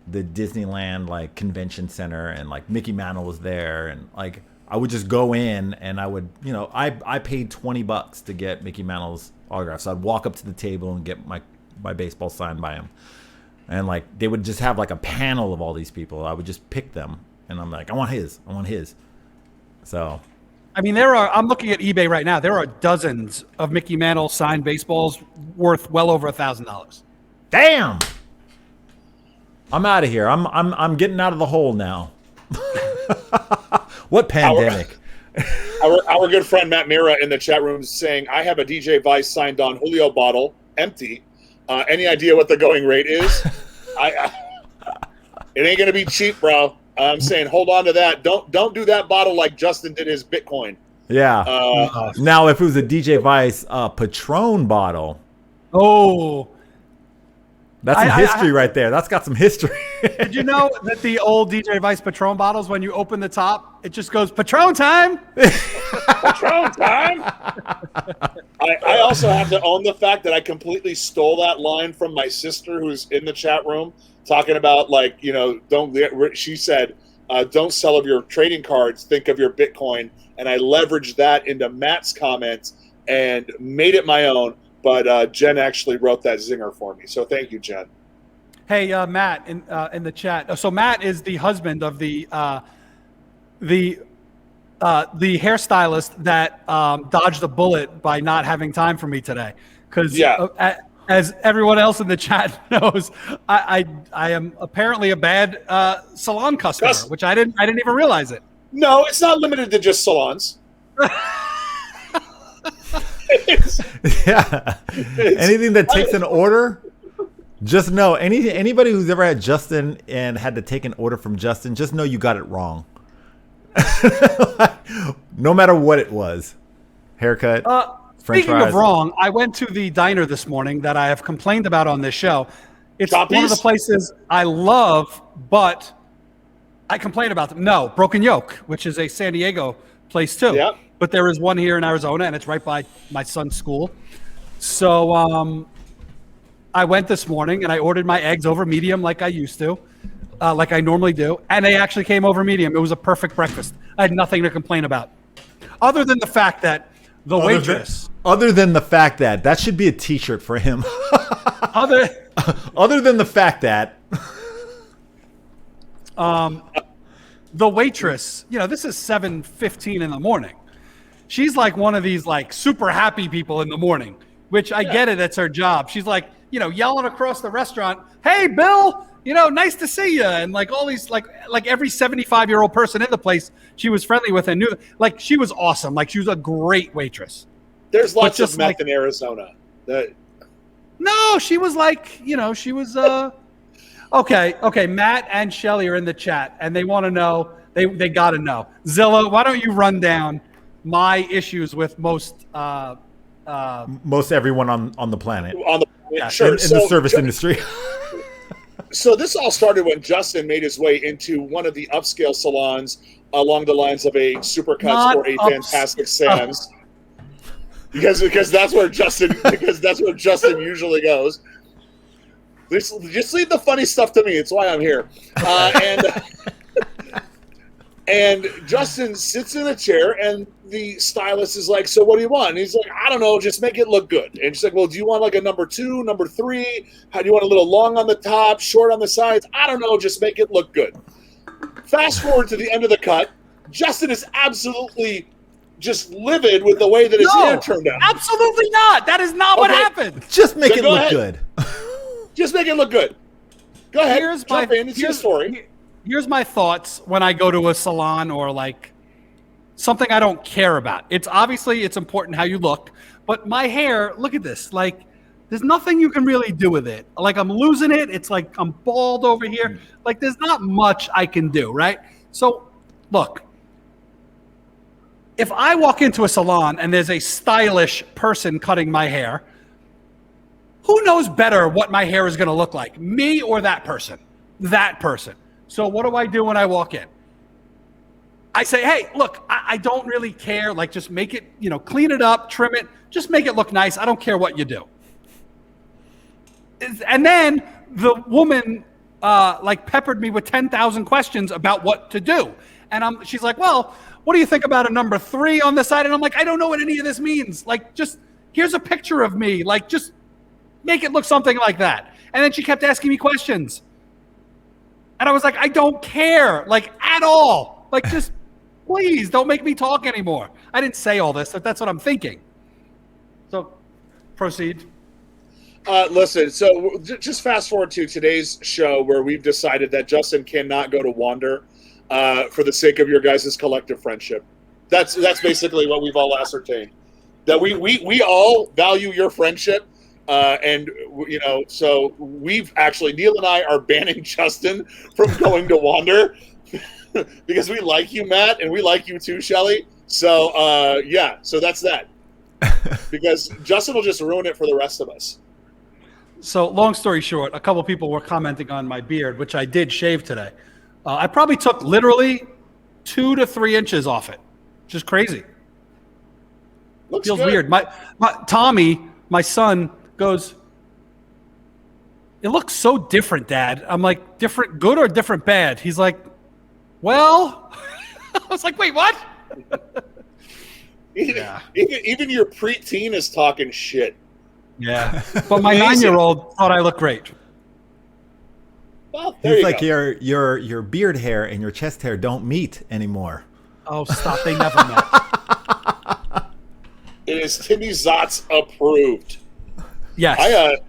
S2: the Disneyland convention center, and Mickey Mantle was there, and I would just go in, and I would, I paid $20 to get Mickey Mantle's autograph. So I'd walk up to the table and get my baseball signed by him, and they would just have a panel of all these people. I would just pick them, and I'm like, I want his. So.
S1: I mean, I'm looking at eBay right now. There are dozens of Mickey Mantle signed baseballs worth well over $1,000.
S2: Damn! I'm out of here. I'm getting out of the hole now. What pandemic?
S3: Our good friend Matt Mira in the chat room is saying, I have a DJ Vice signed on Julio bottle, empty. Any idea what the going rate is? It ain't gonna be cheap, bro. I'm saying hold on to that. Don't do that bottle like Justin did his Bitcoin.
S2: Yeah. Now, if it was a DJ Vice Patron bottle, that's some history right there. That's got some history.
S1: Did you know that the old DJ Vice Patron bottles, when you open the top, it just goes Patron time?
S3: Patron time. I also have to own the fact that I completely stole that line from my sister, who's in the chat room, talking about she said, don't sell of your trading cards, think of your Bitcoin. And I leveraged that into Matt's comments and made it my own. But Jen actually wrote that zinger for me. So thank you, Jen.
S1: Hey, Matt, in the chat. So Matt is the husband of the hairstylist that dodged a bullet by not having time for me today. Because as everyone else in the chat knows, I am apparently a bad salon customer, which I didn't even realize it.
S3: No, it's not limited to just salons.
S2: Yeah. Anything that takes an order, just know anybody who's ever had Justin and had to take an order from Justin, just know you got it wrong. No matter what it was. Haircut. French
S1: Speaking
S2: fries.
S1: of wrong, I went to the diner this morning that I have complained about on this show. It's
S3: Choppies?
S1: one of the places I love, but I complain about them. No, Broken Yoke, which is a San Diego place too.
S3: Yep.
S1: But there is one here in Arizona, and it's right by my son's school. So I went this morning, and I ordered my eggs over medium like I used to, like I normally do, and they actually came over medium. It was a perfect breakfast. I had nothing to complain about, other than the fact that the waitress...
S2: Other than the fact that should be a T-shirt for him. Other than the fact that
S1: the waitress, this is 7:15 in the morning. She's like one of these like super happy people in the morning, which I get it. That's her job. She's like, yelling across the restaurant, "Hey, Bill, nice to see you." And like all these, like every 75-year-old person in the place, she was friendly with and knew, like she was awesome. Like she was a great waitress.
S3: There's lots of meth in Arizona.
S1: No, she was like, she was okay. Matt and Shelly are in the chat, and they want to know. They got to know. Zilla, why don't you run down my issues with most
S2: everyone on the planet.
S3: Sure.
S2: In the service industry.
S3: So this all started when Justin made his way into one of the upscale salons along the lines of a Supercuts or a Fantastic Sam's. Because that's where Justin usually goes. Just leave the funny stuff to me. It's why I'm here. And Justin sits in a chair, and the stylist is like, "So what do you want?" And he's like, "I don't know, just make it look good." And she's like, "Well, do you want like a number 2, number 3? How do you want a little long on the top, short on the sides? I don't know, just make it look good." Fast forward to the end of the cut. Justin is absolutely just livid with the way that his hair turned out.
S1: Absolutely not. That is not what happened.
S2: Just make it look good.
S3: Just make it look good. Go ahead. Jump in. It's your story.
S1: Here's my thoughts when I go to a salon or like something I don't care about. It's important how you look, but my hair, look at this. Like there's nothing you can really do with it. Like I'm losing it. It's like I'm bald over here. Like there's not much I can do, right? So look, if I walk into a salon and there's a stylish person cutting my hair, who knows better what my hair is going to look like, me or that person? That person. So what do I do when I walk in? I say, "Hey, look, I don't really care. Like, just make it, clean it up, trim it. Just make it look nice. I don't care what you do." And then the woman peppered me with 10,000 questions about what to do. And she's like, "Well, what do you think about a number 3 on the side?" And I'm like, "I don't know what any of this means. Like, just here's a picture of me. Like, just make it look something like that." And then she kept asking me questions. And I was like, "I don't care, like, at all. Like, just please don't make me talk anymore." I didn't say all this, but that's what I'm thinking. So proceed.
S3: Listen, so just fast forward to today's show where we've decided that Justin cannot go to Wander for the sake of your guys' collective friendship. That's basically what we've all ascertained. That we all value your friendship. So we've actually, Neil and I are banning Justin from going to Wander because we like you, Matt, and we like you too, Shelly. So, so that's that. Because Justin will just ruin it for the rest of us.
S1: So long story short, a couple people were commenting on my beard, which I did shave today. I probably took literally 2 to 3 inches off it. Just crazy.
S3: Looks
S1: Feels
S3: good.
S1: weird. My Tommy, my son, goes, "It looks so different, Dad." I'm like, "Different good or different bad?" He's like, "Well," I was like, "Wait, what?"
S3: Even your preteen is talking shit.
S1: Yeah, but my 9-year-old thought I looked great.
S3: Well, there
S2: He's
S3: you
S2: like
S3: go.
S2: your beard hair and your chest hair don't meet anymore.
S1: Oh, stop! They never met.
S3: It is Timmy Zotz approved.
S1: Yes.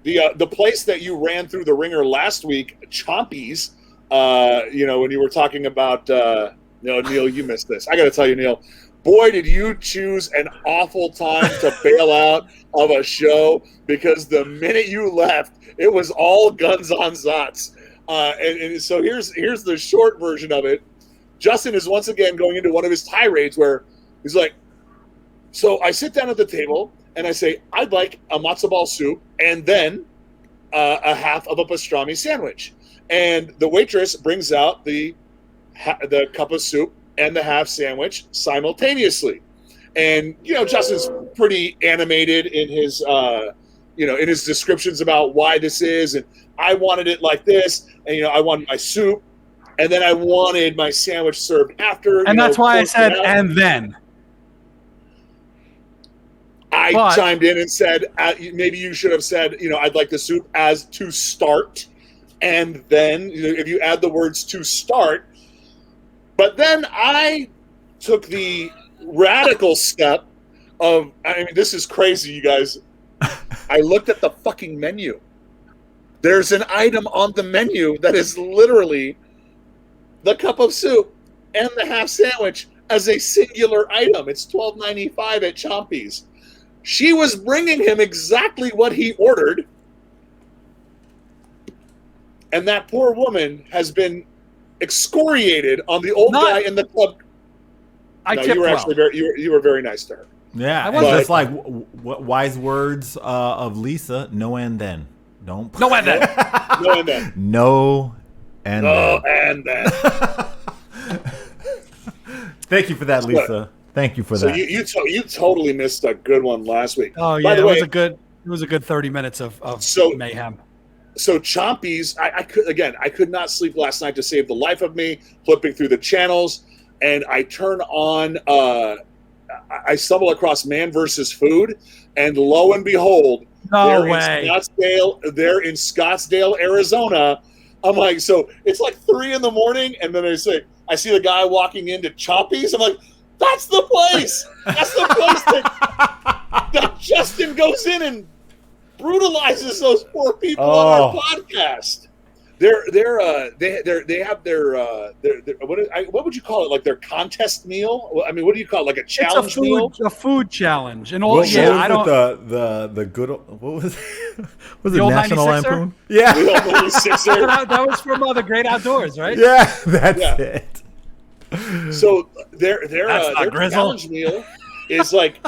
S3: The place that you ran through the ringer last week, Chompies, when you were talking about, Neil, you missed this. I got to tell you, Neil, boy, did you choose an awful time to bail out of a show, because the minute you left, it was all guns on Zots. And so here's the short version of it. Justin is once again going into one of his tirades where he's like, so I sit down at the table and I say, I'd like a matzo ball soup and then a half of a pastrami sandwich. And the waitress brings out the cup of soup and the half sandwich simultaneously. And, Justin's pretty animated in his, in his descriptions about why this is. And I wanted it like this. And, I wanted my soup. And then I wanted my sandwich served after.
S1: And that's why I said, and then.
S3: I chimed in and said, maybe you should have said, I'd like the soup as to start. And then, if you add the words to start. But then I took the radical step of, this is crazy, you guys. I looked at the fucking menu. There's an item on the menu that is literally the cup of soup and the half sandwich as a singular item. It's $12.95 at Chompy's. She was bringing him exactly what he ordered. And that poor woman has been excoriated on the old guy in the club. You were actually you were very nice to her.
S2: Yeah, and just like wise words of Lisa, no and then. No and then.
S3: No and then.
S2: No and
S3: then.
S2: And then. Thank you for that, Lisa. Thank you for that.
S3: So you totally missed a good one last week.
S1: Oh yeah, it was a good 30 minutes of mayhem.
S3: So Chompy's, I could not sleep last night to save the life of me, flipping through the channels, and I turn on. I stumble across Man vs. Food, and lo and behold, they're in Scottsdale, Arizona. I'm like, so it's like 3 a.m, and then I see the guy walking into Chompy's. I'm like, that's the place. That's the place that Justin goes in and brutalizes those poor people on our podcast. They have their what would you call it? Like their contest meal? What do you call it? Like a challenge meal?
S1: A food challenge. And
S2: the good what was was
S1: the
S2: it
S1: old
S2: National
S1: 96er?
S2: Lampoon? Yeah,
S3: the old 96er.
S1: that was from The Great Outdoors, right?
S2: Yeah, that's it.
S3: So their challenge meal is like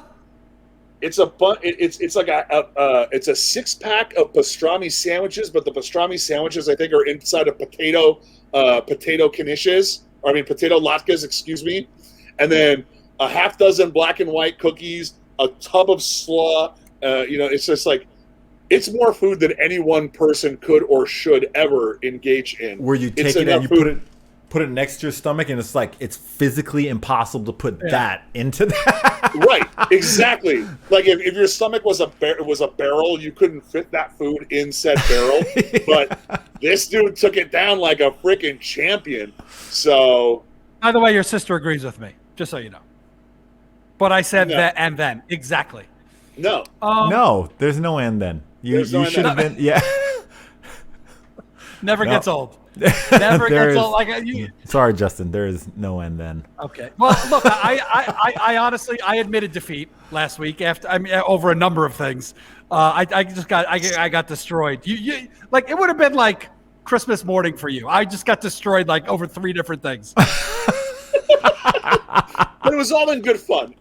S3: it's a 6-pack of pastrami sandwiches, but the pastrami sandwiches I think are inside of potato latkes, excuse me, and then a half dozen black and white cookies, a tub of slaw. It's just like it's more food than any one person could or should ever engage in.
S2: Where you take it and you put it next to your stomach, and it's like it's physically impossible to put that into that.
S3: Right, exactly. Like if your stomach was a barrel, you couldn't fit that food in said barrel. But this dude took it down like a freaking champion. So,
S1: by the way, your sister agrees with me, just so you know. But I said that and then exactly.
S3: No,
S2: no, there's no and then. You should have been
S1: Never gets old. Never gets old.
S2: Sorry, Justin. There is no and then.
S1: Okay. Well, look, I honestly admitted defeat last week over a number of things. I got destroyed. You like it would have been like Christmas morning for you. I just got destroyed like over 3 different things.
S3: But it was all in good fun.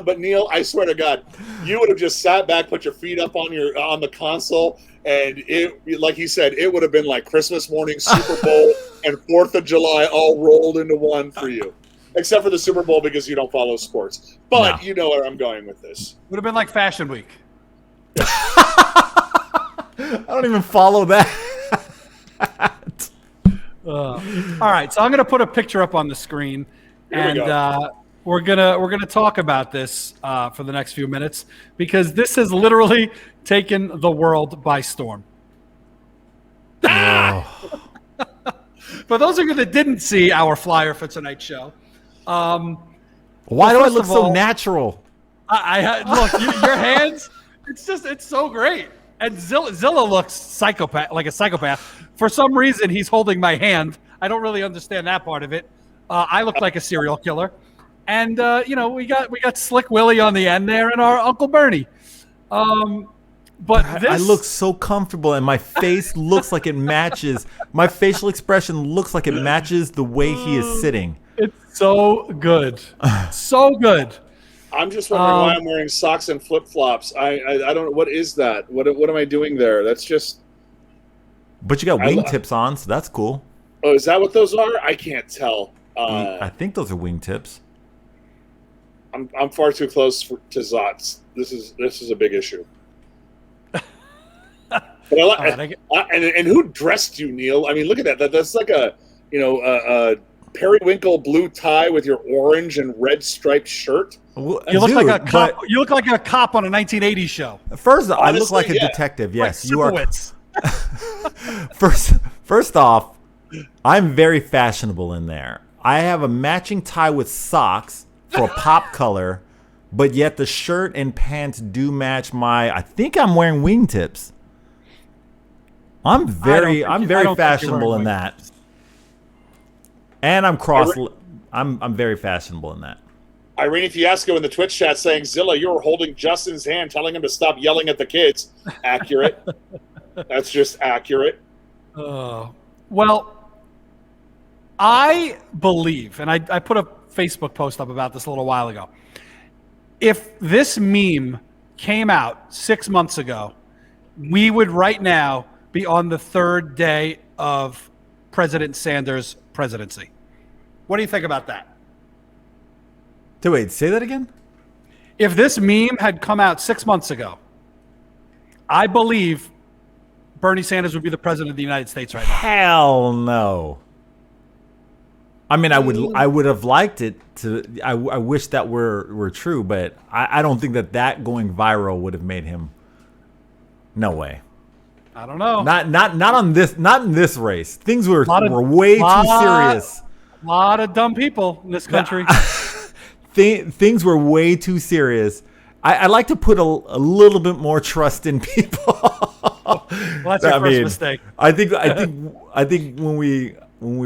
S3: But Neil, I swear to God, you would have just sat back, put your feet up on the console, and it, like he said, it would have been like Christmas morning, Super Bowl, and 4th of July all rolled into one for you. Except for the Super Bowl because you don't follow sports. But you know where I'm going with this.
S1: Would have been like Fashion Week.
S2: I don't even follow that.
S1: All right, so I'm going to put a picture up on the screen, and we're gonna talk about this for the next few minutes because this has literally taken the world by storm.
S2: Oh.
S1: For those of you that didn't see our flyer for tonight's show,
S2: why do I look so natural?
S1: Look, your hands. It's so great. And Zilla looks like a psychopath. For some reason, he's holding my hand. I don't really understand that part of it. I look like a serial killer. And we got Slick Willie on the end there, and our Uncle Bernie. But
S2: I look so comfortable, and my face looks like it matches. My facial expression looks like it matches the way he is sitting.
S1: It's so good, so good.
S3: I'm just wondering why I'm wearing socks and flip flops. I don't. What is that? What am I doing there? That's just.
S2: But you got wingtips on, so that's cool.
S3: Oh, is that what those are? I can't tell.
S2: I think those are wingtips.
S3: I'm far too close to Zots. This is a big issue. But and who dressed you, Neil? I mean, look at that. That's like a periwinkle blue tie with your orange and red striped shirt.
S2: Well,
S1: you look like a cop. You look like a cop on a 1980s show.
S2: First, honestly, I look like a detective. Yes,
S1: like
S2: you are.
S1: Sipowicz.
S2: First off, I'm very fashionable in there. I have a matching tie with socks for a pop color, but yet the shirt and pants do match my. I think I'm wearing wingtips. I'm very fashionable in that. And I'm I'm very fashionable in that.
S3: Irene Fiasco in the Twitch chat saying, Zilla, you were holding Justin's hand, telling him to stop yelling at the kids. Accurate. That's just accurate.
S1: Well, I believe, and I put a Facebook post up about this a little while ago. If this meme came out 6 months ago, we would right now be on the third day of President Sanders' presidency. What do you think about that?
S2: Wait, say that again?
S1: If this meme had come out 6 months ago, I believe Bernie Sanders would be the president of the United States right now.
S2: Hell no. I mean, I would have liked it to. I wish that were true, but I don't think that going viral would have made him. No way.
S1: I don't know.
S2: Not on this. Not in this race. Things were way too serious.
S1: A lot of dumb people in this country.
S2: Things were way too serious. I like to put a little bit more trust in people.
S1: Well, that's our first mistake.
S2: I think when we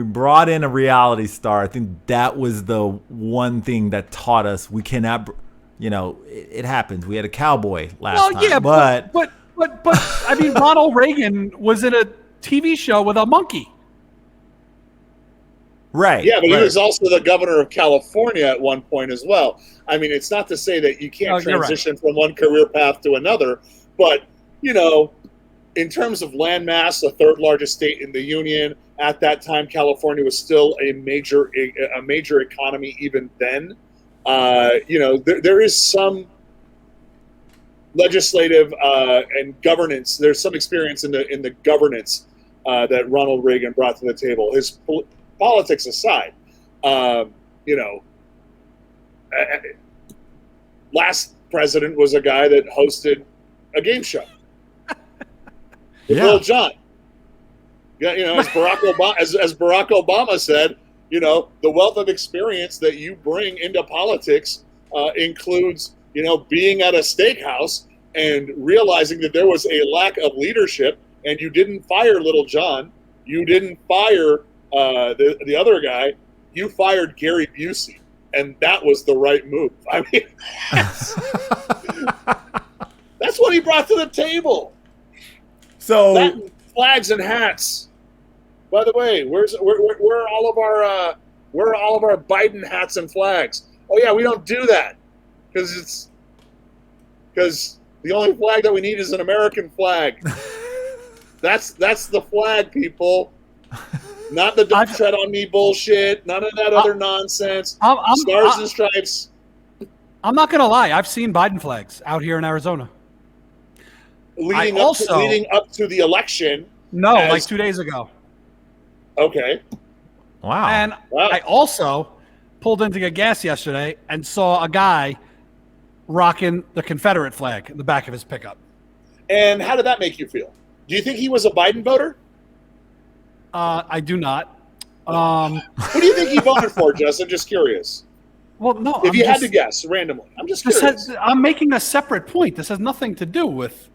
S2: brought in a reality star, I think that was the one thing that taught us we cannot. It happens. We had a cowboy last time.
S1: Yeah, but I mean, Ronald Reagan was in a TV show with a monkey.
S2: Right.
S3: Yeah, but he was also the governor of California at one point as well. I mean, it's not to say that you can't transition from one career path to another, but, in terms of landmass, the third largest state in the union, at that time, California was still a major economy even then. There is some legislative and governance. There's some experience in the governance that Ronald Reagan brought to the table. His politics aside, last president was a guy that hosted a game show. Little John. Yeah, as Barack Obama said, the wealth of experience that you bring into politics includes, being at a steakhouse and realizing that there was a lack of leadership, and you didn't fire Little John, you didn't fire the other guy, you fired Gary Busey, and that was the right move. I mean, that's what he brought to the table.
S2: So
S3: that, flags and hats. By the way, where are all of our Biden hats and flags? Oh yeah, we don't do that because the only flag that we need is an American flag. That's the flag, people. Not the "don't tread on me" bullshit. None of that other nonsense. Stars and stripes.
S1: I'm not gonna lie. I've seen Biden flags out here in Arizona.
S3: Leading up to the election.
S1: No, like 2 days ago.
S3: Okay.
S2: Wow.
S1: And I also pulled in to get gas yesterday and saw a guy rocking the Confederate flag in the back of his pickup.
S3: And how did that make you feel? Do you think he was a Biden voter?
S1: I do not.
S3: Who do you think he voted for, Justin? Just curious.
S1: Well, no.
S3: If you had to guess randomly, I'm just curious.
S1: I'm making a separate point. This has nothing to do with.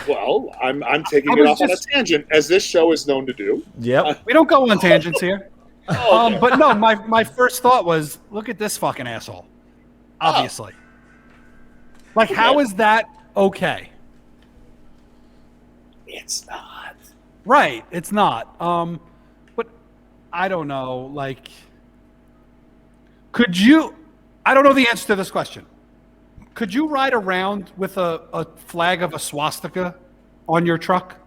S3: Well, I'm taking it off on a tangent, as this show is known to do.
S2: Yep.
S1: We don't go on tangents here.
S3: Oh, okay.
S1: But no, my first thought was, look at this fucking asshole. Obviously. Like, how is that okay?
S3: It's not.
S1: Right, it's not. But I don't know. Like, could you? I don't know the answer to this question. Could you ride around with a flag of a swastika on your truck?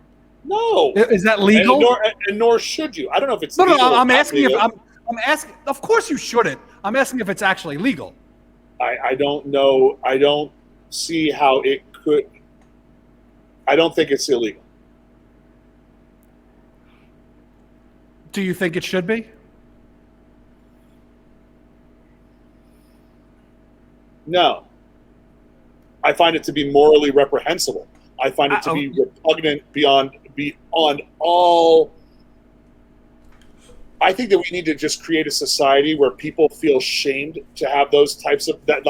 S3: No.
S1: Is that legal?
S3: And nor should you. I don't know if it's
S1: No,
S3: legal.
S1: no.
S3: or
S1: I'm
S3: not
S1: asking
S3: legal.
S1: if I'm asking. Of course you shouldn't. I'm asking if it's actually legal.
S3: I don't know. I don't see how it could. I don't think it's illegal.
S1: Do you think it should be?
S3: No. I find it to be morally reprehensible. I find it to be repugnant beyond all. I think that we need to just create a society where people feel shamed to have those types of that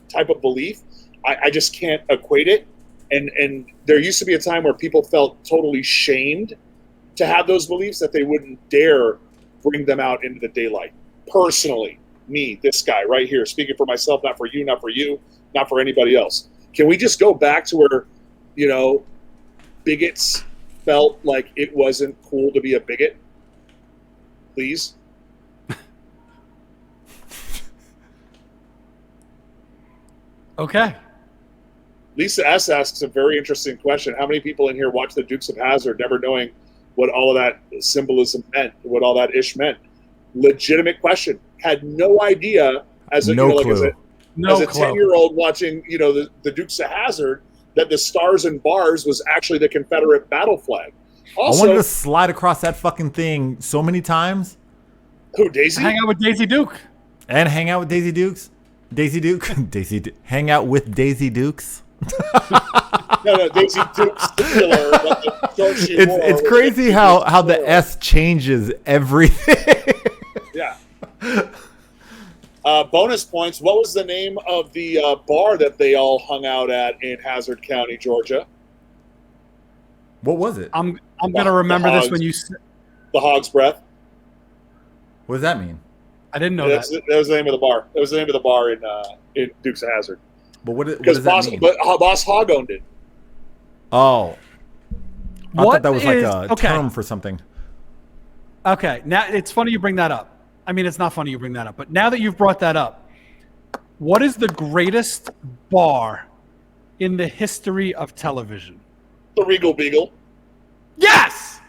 S3: type of belief. I just can't equate it. And there used to be a time where people felt totally shamed to have those beliefs that they wouldn't dare bring them out into the daylight. Personally, me, this guy right here, speaking for myself, not for you, not for anybody else. Can we just go back to where, bigots felt like it wasn't cool to be a bigot? Please.
S1: Okay.
S3: Lisa S. asks a very interesting question. How many people in here watch the Dukes of Hazzard never knowing what all of that symbolism meant, what all that ish meant? Legitimate question. Had no idea as a,
S2: clue.
S3: as a 10-year-old watching, the Dukes of Hazzard, that the stars and bars was actually the Confederate battle flag. Also,
S2: I wanted to slide across that fucking thing so many times.
S3: Who, Daisy?
S1: Hang out with Daisy Duke.
S2: And hang out with Daisy Dukes. Hang out with Daisy Dukes.
S3: No, Daisy Duke's killer.
S2: It's crazy how the S changes everything.
S3: Yeah. Bonus points. What was the name of the bar that they all hung out at in Hazard County, Georgia?
S2: What was it?
S1: I'm gonna remember this when you.
S3: The Hog's Breath.
S2: What does that mean?
S1: I didn't know
S3: that. That was the name of the bar. That was the name of the bar in Dukes of Hazzard.
S2: But what does that mean?
S3: But Boss Hog owned it.
S2: Oh. I thought that was like a term for something.
S1: Okay. Now, it's funny you bring that up. I mean, it's not funny you bring that up, but now that you've brought that up, what is the greatest bar in the history of television?
S3: The Regal Beagle.
S1: Yes!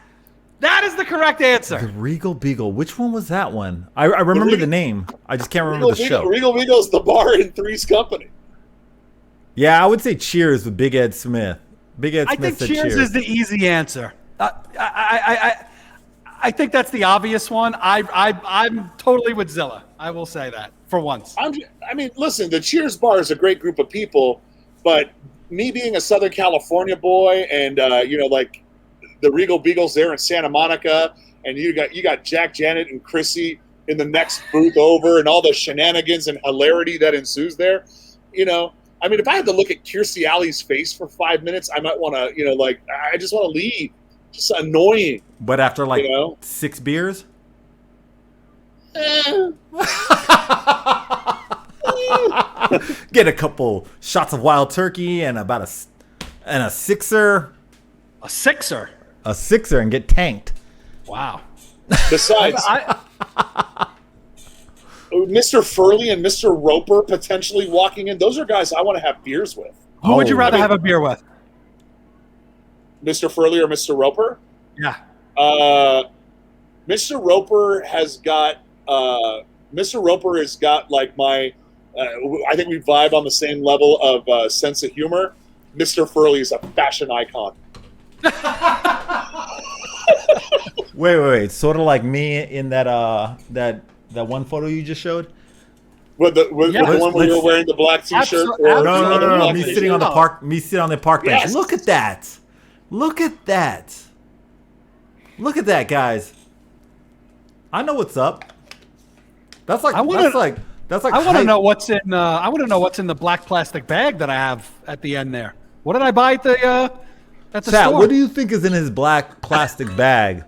S1: That is the correct answer.
S2: The Regal Beagle. Which one was that one? I remember the name. I just can't remember the show.
S3: Regal Beagle's the bar in Three's Company.
S2: Yeah, I would say Cheers with Big Ed Smith. Big Ed Smith said
S1: Cheers is the easy answer. I think that's the obvious one. I'm totally with Zilla. I will say that for once.
S3: Listen, the Cheers bar is a great group of people, but me being a Southern California boy, and the Regal Beagles there in Santa Monica, and you got Jack, Janet, and Chrissy in the next booth over, and all the shenanigans and hilarity that ensues there. If I had to look at Kirstie Alley's face for 5 minutes, I might want to, I just want to leave. Just annoying.
S2: But after 6 beers? Get a couple shots of wild turkey and about a sixer.
S1: A sixer?
S2: A sixer and get tanked.
S1: Wow.
S3: Besides, Mr. Furley and Mr. Roper potentially walking in, those are guys I want to have beers with.
S1: Who would you rather have a beer with?
S3: Mr. Furley or Mr. Roper?
S1: Yeah.
S3: Mr. Roper has got like my I think we vibe on the same level of sense of humor. Mr. Furley is a fashion icon.
S2: Wait. Sort of like me in that one photo you just showed?
S3: With the one where you're wearing the black t-shirt?
S2: No. Me sitting on the park bench.
S3: Yes.
S2: Look at that. Look at that, guys. I know what's up. That's like
S1: I want to know what's in I want to know what's in the black plastic bag that I have at the end there. What did I buy at the store?
S2: What do you think is in his black plastic bag?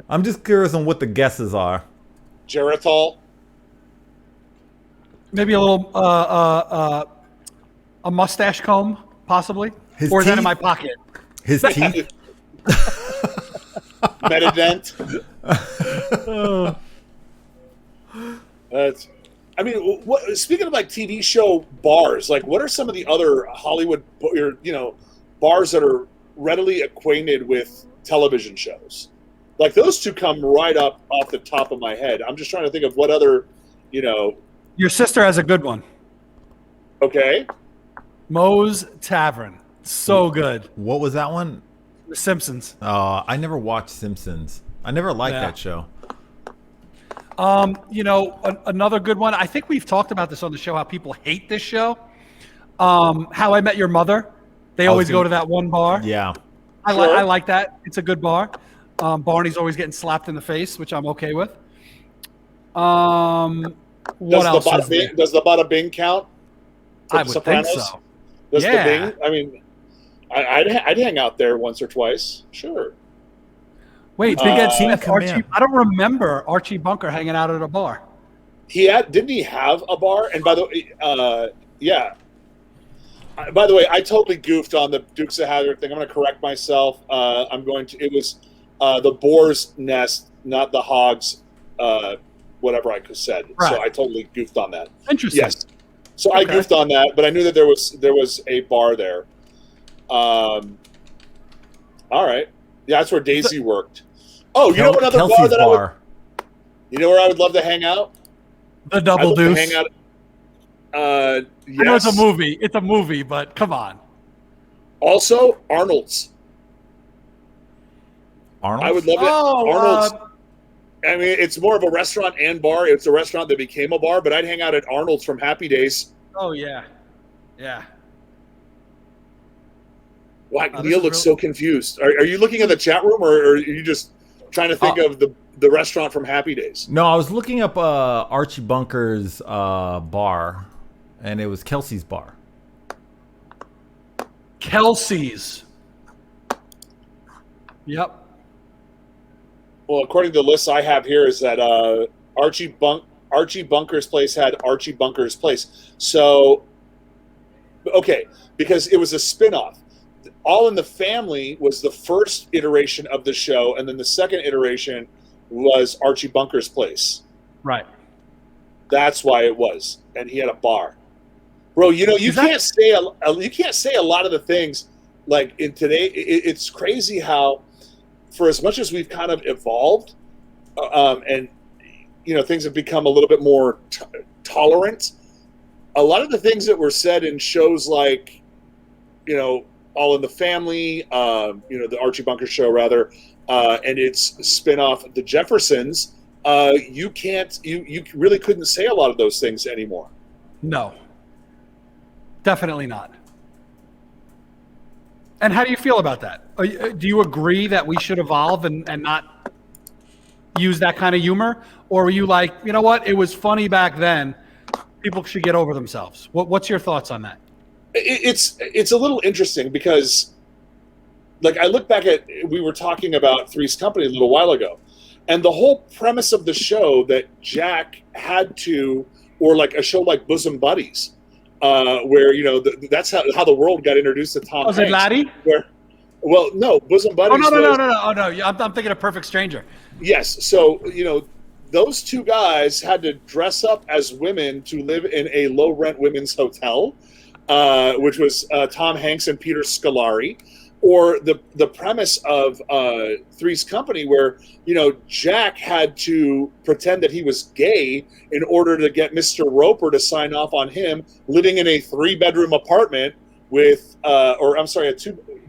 S2: I'm just curious on what the guesses are.
S3: Geritol.
S1: Maybe a little a mustache comb, possibly.
S2: His
S1: or is that
S2: teeth?
S1: in my pocket?
S2: His teeth.
S3: Metadent. I mean, speaking of like TV show bars, like what are some of the other Hollywood, bars that are readily acquainted with television shows? Like those two come right up off the top of my head. I'm just trying to think of what other,
S1: Your sister has a good one.
S3: Okay.
S1: Moe's Tavern. So good.
S2: What was that one?
S1: The Simpsons.
S2: I never watched Simpsons. I never liked
S1: Yeah.
S2: that show.
S1: Another good one. I think we've talked about this on the show, how people hate this show. How I Met Your Mother. They always go to that one bar.
S2: Yeah.
S1: I like that. It's a good bar. Barney's always getting slapped in the face, which I'm okay with. What else is there?
S3: Does the Bada Bing count?
S1: I would think so.
S3: Does
S1: Yeah.
S3: the Bing? I mean, I'd hang out there once or twice. Sure.
S1: Wait, Big Ed Smith,
S2: come
S1: Archie.
S2: in.
S1: I don't remember Archie Bunker hanging out at a bar.
S3: Didn't he have a bar? And by the way, yeah. By the way, I totally goofed on the Dukes of Hazzard thing. I'm going to correct myself. It was the boar's nest, not the hog's, whatever I said.
S1: Right.
S3: So I totally goofed on that.
S1: Interesting.
S3: Yes. So I goofed on that, but I knew that there was a bar there. All right. Yeah, that's where Daisy worked. Oh, you know another bar
S2: Kelsey's
S3: that
S2: bar.
S3: you know where I would love to hang out?
S1: The Double
S3: I'd love to
S1: Deuce.
S3: hang out.
S1: I know it's a movie. It's a movie, but come on.
S3: Also, Arnold's.
S2: Arnold?
S3: I would love it. Arnold's. I mean, it's more of a restaurant and bar. It's a restaurant that became a bar, but I'd hang out at Arnold's from Happy Days.
S1: Oh yeah, yeah.
S3: Wow,
S1: Oh,
S3: Neil looks so confused. Are you looking at the chat room, or are you just trying to think of the restaurant from Happy Days?
S2: No, I was looking up Archie Bunker's bar, and it was Kelsey's bar.
S1: Kelsey's. Yep.
S3: Well, according to the list I have here, is that Archie Bunker's place had Archie Bunker's place. So, okay, because it was a spinoff. All in the Family was the first iteration of the show, and then the second iteration was Archie Bunker's place.
S1: Right.
S3: That's why it was, and he had a bar. Bro, you can't say a lot of the things like in today. It's crazy how, for as much as we've kind of evolved, and things have become a little bit more tolerant. A lot of the things that were said in shows like, All in the Family, the Archie Bunker show rather, and its spinoff, The Jeffersons. You really couldn't say a lot of those things anymore.
S1: No. Definitely not. And how do you feel about that? Do you agree that we should evolve and not use that kind of humor? Or were you like, you know what? It was funny back then. People should get over themselves. What's your thoughts on that?
S3: It's a little interesting because, like, I look back at, we were talking about Three's Company a little while ago, and the whole premise of the show that Jack had to, or like a show like Bosom Buddies, where that's how the world got introduced to Tom Hanks.
S1: Was it Laddie?
S3: No, Bosom Buddies.
S1: Oh no! I'm thinking of Perfect Stranger.
S3: Yes, so those two guys had to dress up as women to live in a low-rent women's hotel, which was Tom Hanks and Peter Scolari, or the premise of Three's Company, where Jack had to pretend that he was gay in order to get Mr. Roper to sign off on him living in a 3-bedroom apartment with,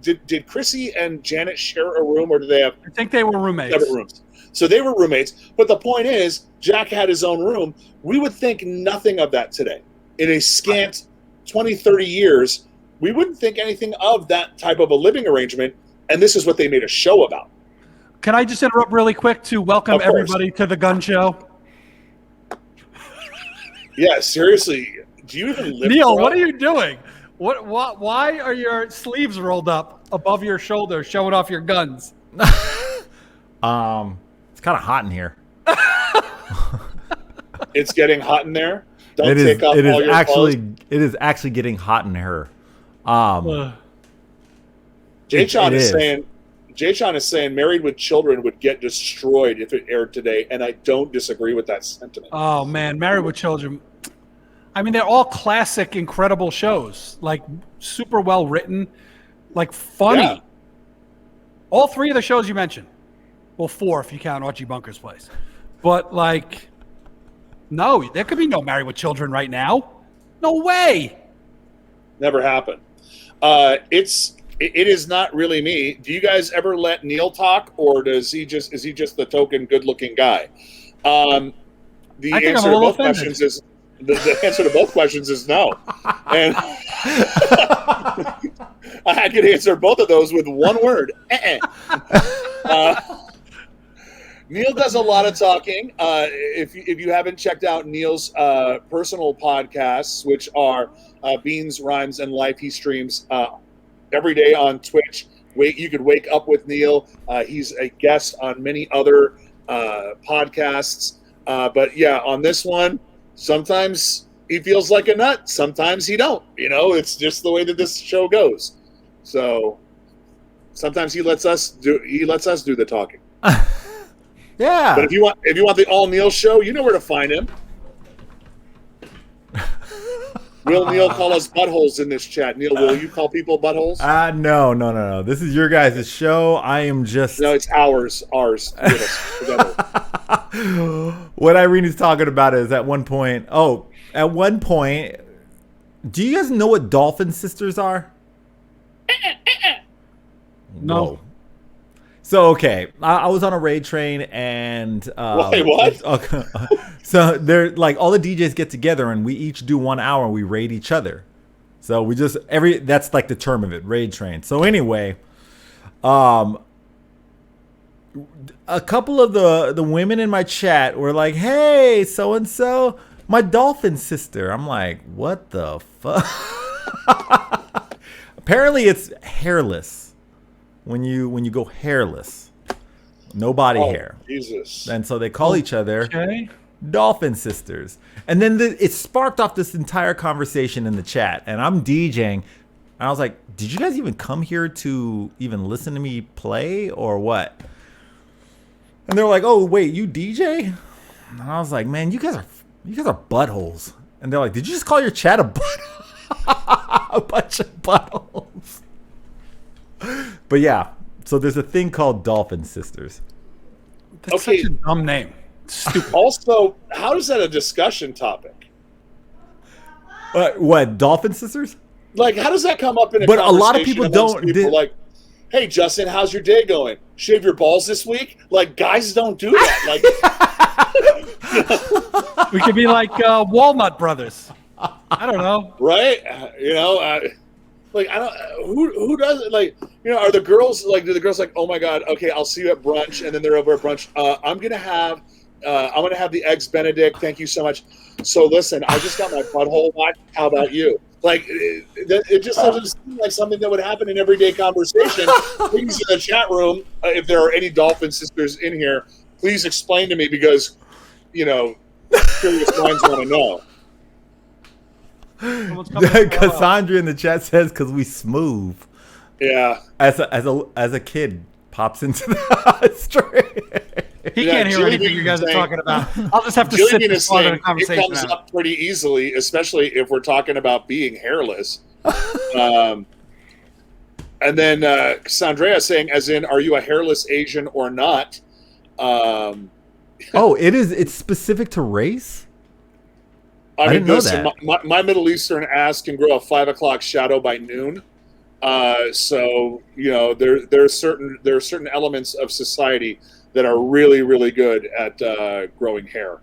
S3: Did Chrissy and Janet share a room, or did they have?
S1: I think they were roommates.
S3: Separate rooms. So they were roommates. But the point is, Jack had his own room. We would think nothing of that today. In a scant 20, 30 years, we wouldn't think anything of that type of a living arrangement. And this is what they made a show about.
S1: Can I just interrupt really quick to welcome everybody to the gun show?
S3: Yeah, seriously. Do you even live?
S1: Neil, what are you doing? Why are your sleeves rolled up above your shoulder, showing off your guns?
S2: It's kind of hot in here.
S3: It's getting hot in there. Don't
S2: It
S3: take
S2: is.
S3: off
S2: It
S3: all
S2: is
S3: your
S2: actually.
S3: clothes.
S2: It is actually getting hot in her.
S3: Jay Sean
S2: it
S3: is
S2: is.
S3: saying. Jay Sean is saying Married with Children would get destroyed if it aired today, and I don't disagree with that sentiment.
S1: Oh man, Married with Children. I mean, they're all classic, incredible shows. Like super well written, like funny.
S3: Yeah.
S1: All three of the shows you mentioned. Well, 4 if you count Archie Bunker's Place. But like, no, there could be no Married with Children right now. No way.
S3: Never happened. It is not really me. Do you guys ever let Neil talk, or is he just the token good-looking guy? The
S1: I think I'm
S3: answer
S1: a
S3: to
S1: little
S3: both questions is the answer to both questions is no. And I could answer both of those with one word. Neil does a lot of talking. If you haven't checked out Neil's personal podcasts, which are Beans, Rhymes, and Life, he streams every day on Twitch. You could wake up with Neil. He's a guest on many other podcasts. But yeah, on this one, sometimes he feels like a nut. Sometimes he don't. It's just the way that this show goes. So sometimes he lets us do the talking.
S2: Yeah.
S3: But if you want the all Neil show, you know where to find him. Will Neil call us buttholes in this chat? Neil, will you call people buttholes?
S2: No. This is your guys' show. I am just.
S3: No, it's ours. Together.
S2: What Irene's talking about is at one point. Do you guys know what Dolphin Sisters are?
S1: No.
S2: Whoa. So okay, I was on a raid train and
S3: wait, what?
S2: Okay. So they're like all the DJs get together and we each do 1 hour and we raid each other. So we just that's like the term of it, raid train. So anyway, a couple of the women in my chat were like, "Hey, so and so, my dolphin sister." I'm like, "What the fuck?" Apparently, it's hairless. When you go hairless, no body hair.
S3: Jesus.
S2: And so they call each other
S1: Okay.
S2: Dolphin Sisters. And then it sparked off this entire conversation in the chat. And I'm DJing. And I was like, did you guys even come here to even listen to me play or what? And they were like, oh, wait, you DJ? And I was like, man, you guys are buttholes. And they're like, did you just call your chat a butthole? A bunch of buttholes. But yeah, so there's a thing called Dolphin Sisters.
S1: That's such a dumb name. Stupid.
S3: Also, how is that a discussion topic?
S2: What, Dolphin Sisters?
S3: Like, how does that come up in a
S2: But a
S3: conversation
S2: lot of people
S3: amongst
S2: don't.
S3: people like, hey, Justin, how's your day going? Shave your balls this week? Like, guys don't do that. Like,
S1: We could be like Walnut Brothers. I don't know.
S3: right? Like, I don't. Who does it? Like, are the girls like? Do the girls like? Oh my God. Okay, I'll see you at brunch, and then they're over at brunch. I'm gonna have the eggs Benedict. Thank you so much. So listen, I just got my butthole watched. How about you? Like, it just doesn't seem like something that would happen in everyday conversation. Please, in the chat room, if there are any Dolphin Sisters in here, please explain to me because, curious minds want to know.
S2: Cassandra in the chat says because we smooth.
S3: Yeah.
S2: As a kid pops into the stream.
S1: He can't hear anything you guys are talking about. I'll just have to sit and part of the conversation.
S3: It comes up pretty easily, especially if we're talking about being hairless. And then Cassandra saying, as in, are you a hairless Asian or not?
S2: It's specific to race? I didn't know that.
S3: My Middle Eastern ass can grow a 5 o'clock shadow by noon. So there are certain elements of society that are really, really good at growing hair.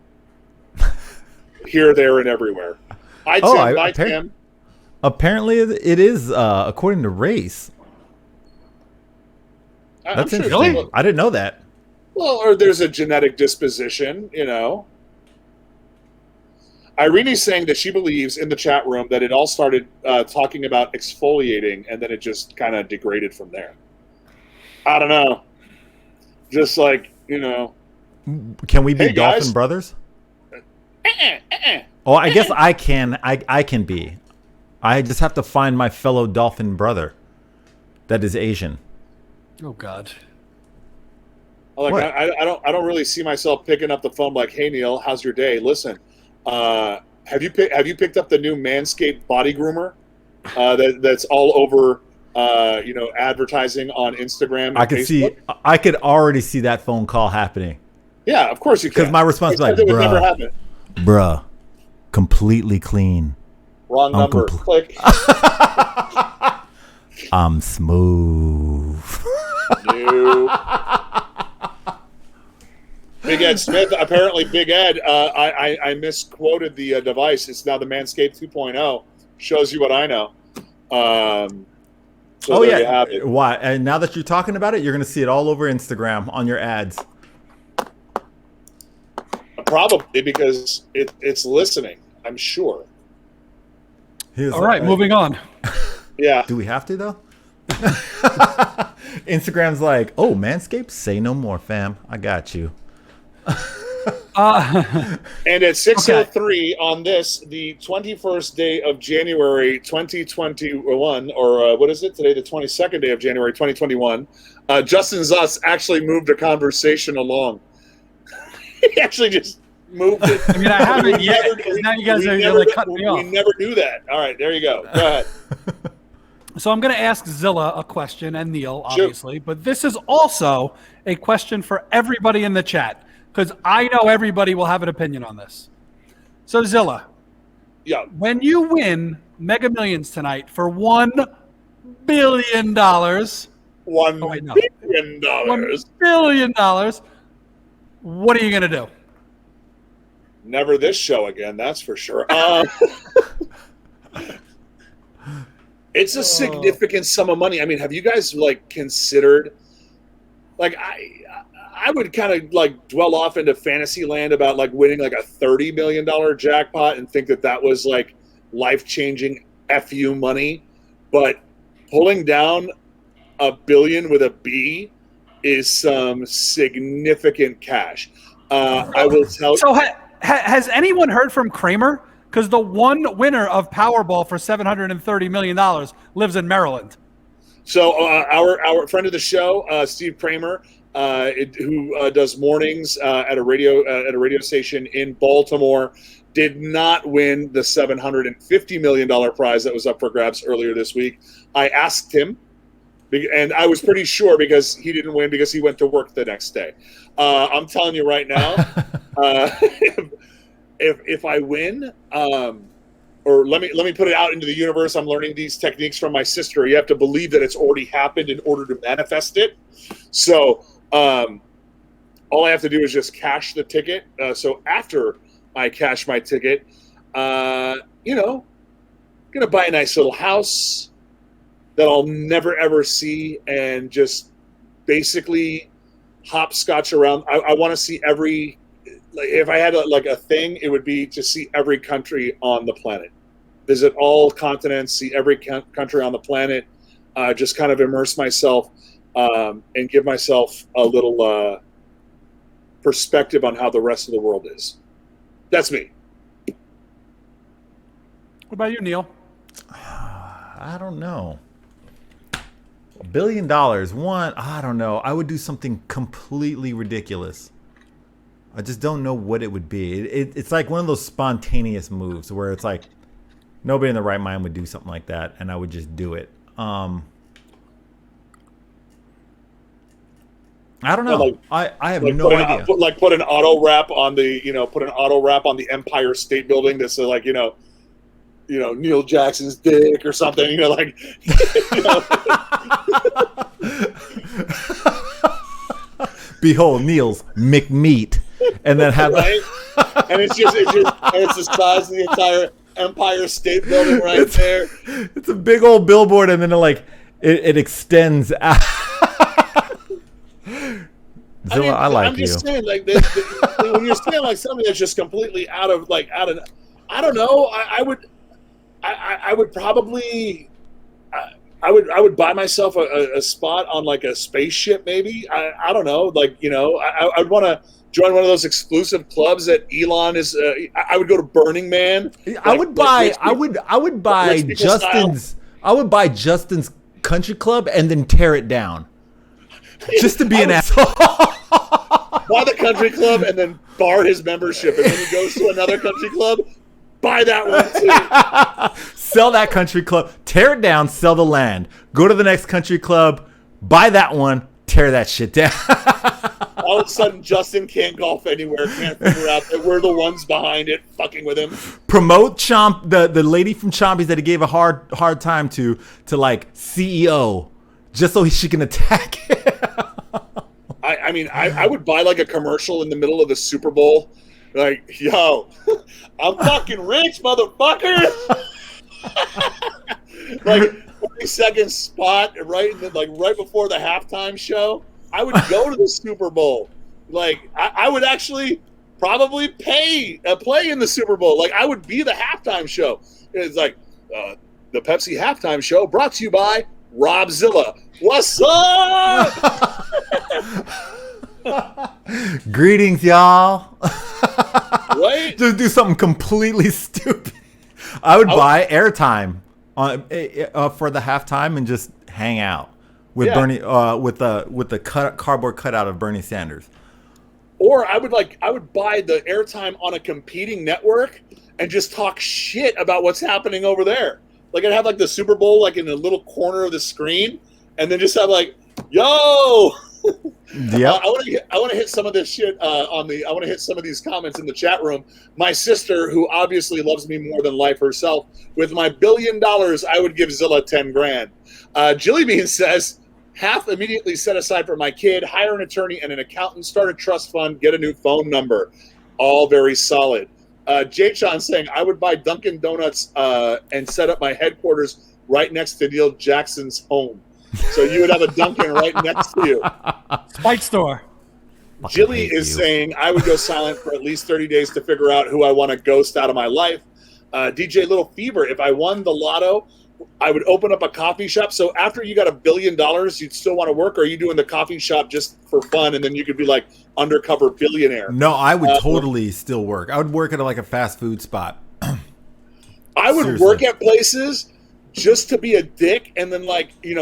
S3: Here, there, and everywhere. Tim.
S2: Apparently, it is according to race. That's interesting. Really? I didn't know that.
S3: Well, or there's a genetic disposition, Irene's saying that she believes in the chat room that it all started talking about exfoliating and then it just kind of degraded from there. I don't know. Just like,
S2: Can we be Dolphin brothers? Oh, I guess I can. I can be. I just have to find my fellow dolphin brother that is Asian.
S1: Oh God.
S3: Like I don't really see myself picking up the phone like, hey Neil, how's your day? Listen, have you picked up the new Manscaped body groomer that's all over advertising on Instagram and Facebook?
S2: I could already see that phone call happening.
S3: Yeah, of course you can.
S2: Because my response is like,
S3: it would never happen.
S2: Bruh, completely clean.
S3: Wrong number. Click.
S2: I'm smooth.
S3: Big Ed Smith, apparently Big Ed, I misquoted the device. It's now the Manscaped 2.0. Shows you what I know. So there you have it.
S2: Why? And now that you're talking about it, you're going to see it all over Instagram on your ads.
S3: Probably because it's listening, I'm sure.
S1: All right, moving on.
S3: Yeah.
S2: Do we have to, though? Instagram's like, oh, Manscaped, say no more, fam. I got you.
S3: And at 6:03 on this, the 21st day of January 2021, or what is it today? The 22nd day of January 2021. Justin Zuss actually moved the conversation along. He actually just moved it.
S1: I mean, I haven't yet. Now you guys are really cutting me off.
S3: We never do that. All right, there you go. Go ahead.
S1: So I'm going to ask Zilla a question, and Neil, obviously, but this is also a question for everybody in the chat, because I know everybody will have an opinion on this. So Zilla, when you win Mega Millions tonight for $1 billion, $1 billion, what are you going to do?
S3: Never this show again, that's for sure. It's a significant sum of money. I mean, have you guys considered? I would kind of dwell off into fantasy land about winning a $30 million jackpot and think that was life-changing FU money, but pulling down $1 billion with a B is some significant cash. I will tell.
S1: So has anyone heard from Kramer? Because the one winner of Powerball for $730 million lives in Maryland.
S3: So our friend of the show, Steve Kramer, who does mornings at a radio station in Baltimore, did not win the $750 million prize that was up for grabs earlier this week. I asked him, and I was pretty sure because he didn't win because he went to work the next day. I'm telling you right now, if I win, or let me put it out into the universe. I'm learning these techniques from my sister. You have to believe that it's already happened in order to manifest it. So all I have to do is just cash the ticket. So after I cash my ticket, gonna buy a nice little house that I'll never ever see and just basically hopscotch around. I want to see every. If I had a thing, it would be to see every country on the planet, visit all continents, see every country on the planet, just kind of immerse myself and give myself a little perspective on how the rest of the world is. That's me.
S1: What about you, Neil?
S2: I don't know. $1 billion. I don't know. I would do something completely ridiculous. I just don't know what it would be. It's like one of those spontaneous moves where it's like nobody in the right mind would do something like that, and I would just do it. I don't know. I have no idea.
S3: Put an auto wrap on the Empire State Building that's Neil Jackson's dick or something.
S2: Behold, Neil's McMeat. And then have
S3: right? And it's the size of the entire Empire State Building there.
S2: It's a big old billboard, and then it extends out. Zilla, I like
S3: I'm just saying, when you're saying something that's just completely out of I don't know. I would probably. I would buy myself a spot on a spaceship, maybe. I don't know. I'd want to join one of those exclusive clubs that Elon is. I would go to Burning Man.
S2: I would buy Justin's country club and then tear it down, just to be an asshole.
S3: Buy the country club and then bar his membership, and when he goes to another country club, buy that one too.
S2: Sell that country club, tear it down, sell the land. Go to the next country club, buy that one, tear that shit down.
S3: All of a sudden, Justin can't golf anywhere. Can't figure out that we're the ones behind it, fucking with him.
S2: Promote the lady from Chompies that he gave a hard time to like CEO, just so she can attack him.
S3: I mean, I would buy like a commercial in the middle of the Super Bowl, like, yo, I'm fucking rich, motherfucker. Like 30-second spot right before the halftime show. I would go to the Super Bowl. Like, I would actually probably play in the Super Bowl. Like, I would be the halftime show. It's like the Pepsi halftime show brought to you by Robzilla. What's up?
S2: Greetings, y'all.
S3: Right?
S2: Just do something completely stupid. I would buy airtime for the halftime and just hang out with Bernie, with the cardboard cutout of Bernie Sanders.
S3: Or I would buy the airtime on a competing network and just talk shit about what's happening over there. Like, I'd have like the Super Bowl like in a little corner of the screen, and then just have like, yo.
S2: Yeah.
S3: I want to hit some of this shit I want to hit some of these comments in the chat room. My sister, who obviously loves me more than life herself, with my $1 billion, I would give Zilla 10 grand. Jilly Bean says, half immediately set aside for my kid, hire an attorney and an accountant, start a trust fund, get a new phone number. All very solid. Jay Sean saying, I would buy Dunkin' Donuts and set up my headquarters right next to Neil Jackson's home. So you would have a Dunkin' right next to you.
S1: Spite store.
S3: Jilly is saying, I would go silent for at least 30 days to figure out who I want to ghost out of my life. DJ Little Fever, if I won the lotto, I would open up a coffee shop. So after you got $1 billion, you'd still want to work, or are you doing the coffee shop just for fun, and then you could be like undercover billionaire?
S2: No, I would totally still work. I would work at like a fast food spot.
S3: I would work at places just to be a dick and then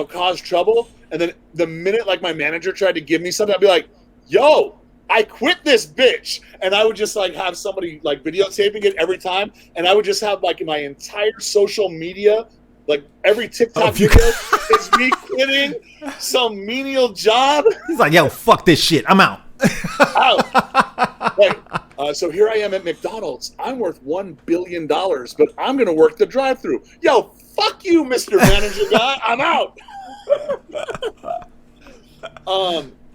S3: cause trouble. And then the minute like my manager tried to give me something, I'd be like, yo, I quit this bitch. And I would just like have somebody like videotaping it every time. And I would just have like my entire social media, like every TikTok video is me quitting some menial job.
S2: He's like, yo, fuck this shit. I'm out.
S3: Right. So here I am at McDonald's. I'm worth $1 billion, but I'm going to work the drive-thru. Yo, fuck you, Mr. Manager guy. I'm out.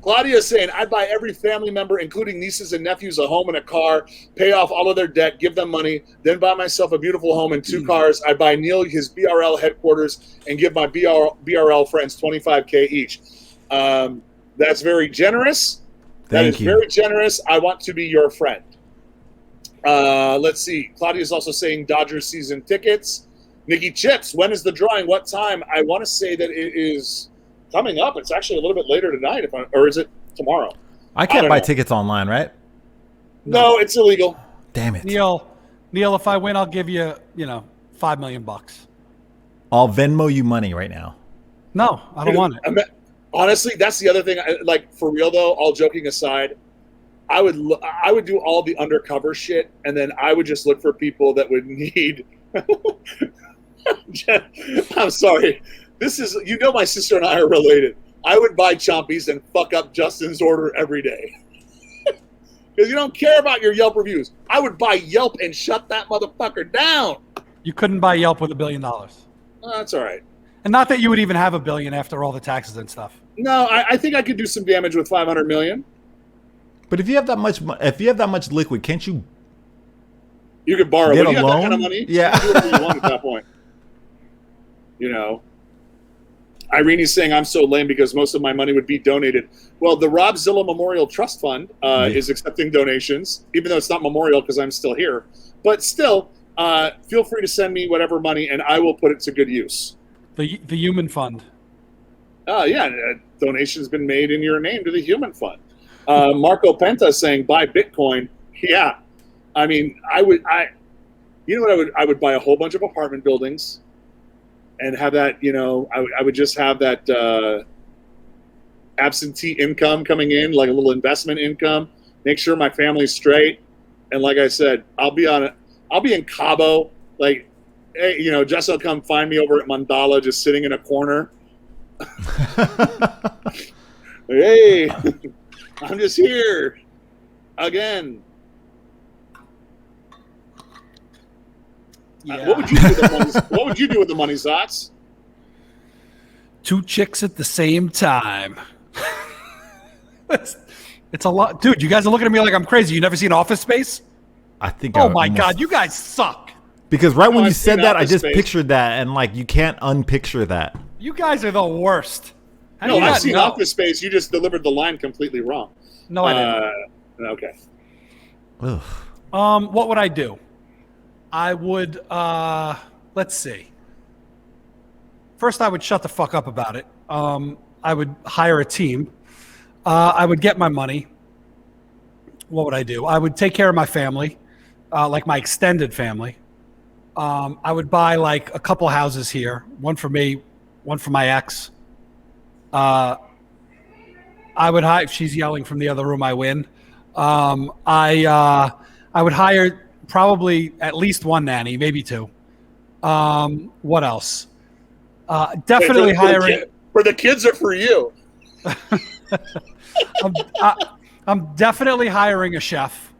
S3: Claudia's saying, I'd buy every family member, including nieces and nephews, a home and a car, pay off all of their debt, give them money, then buy myself a beautiful home and 2 cars. I'd buy Neil his BRL headquarters and give my BRL friends $25K each. That's very generous. That is very generous. I want to be your friend. Let's see. Claudia's also saying Dodgers season tickets. Nikki Chips, when is the drawing? What time? I want to say that it is coming up. It's actually a little bit later tonight, or is it tomorrow?
S2: I can't buy tickets online, right?
S3: No, it's illegal.
S2: Damn it.
S1: Neil, if I win, I'll give you, $5 million.
S2: I'll Venmo you money right now.
S1: No, I don't want it.
S3: Honestly, that's the other thing. Like, for real though, all joking aside, I would do all the undercover shit, and then I would just look for people that would need. I'm sorry. This is, my sister and I are related. I would buy Chompies and fuck up Justin's order every day. Because you don't care about your Yelp reviews. I would buy Yelp and shut that motherfucker down.
S1: You couldn't buy Yelp with $1 billion.
S3: That's all right.
S1: And not that you would even have $1 billion after all the taxes and stuff.
S3: No, I think I could do some damage with 500 million.
S2: But if you have that much liquid, can't you?
S3: You could borrow.
S2: Get
S3: when
S2: a
S3: you got
S2: loan?
S3: that kind of money,
S2: Yeah.
S3: you can do whatever you want at that point. Irene's saying I'm so lame because most of my money would be donated. Well, the Robzilla Memorial Trust Fund is accepting donations, even though it's not memorial because I'm still here. But still, feel free to send me whatever money, and I will put it to good use.
S1: The Human Fund.
S3: Yeah, a donation's been made in your name to the Human Fund. Marco Penta saying buy Bitcoin. Yeah, I mean, you know what I would buy a whole bunch of apartment buildings, and have that. I would just have that absentee income coming in, like a little investment income. Make sure my family's straight, and like I said, I'll be in Cabo, like. Hey, Jess will come find me over at Mandala, just sitting in a corner. Hey, I'm just here again.
S1: Yeah.
S3: What would you do with the money? What would you do with the money, Zots?
S1: 2 chicks at the same time. It's a lot, dude. You guys are looking at me like I'm crazy. You never seen Office Space?
S2: I think.
S1: Oh my god, you guys suck.
S2: Because right when you
S3: I've
S2: said
S3: seen
S2: that, I
S3: Office
S2: just
S3: Space.
S2: pictured that, and like you can't unpicture that.
S1: You guys are the worst. How do
S3: No,
S1: you
S3: I've
S1: not
S3: seen
S1: know?
S3: Office Space. You just delivered the line completely wrong.
S1: No, I didn't.
S3: Okay.
S2: Ugh.
S1: What would I do? I would, let's see. First, I would shut the fuck up about it. I would hire a team. I would get my money. What would I do? I would take care of my family, like my extended family. I would buy like a couple houses here, one for me, one for my ex. I would hire. She's yelling from the other room. I win. I would hire probably at least one nanny, maybe 2. What else? Definitely hiring.
S3: For the kids or for you?
S1: I'm definitely hiring a chef.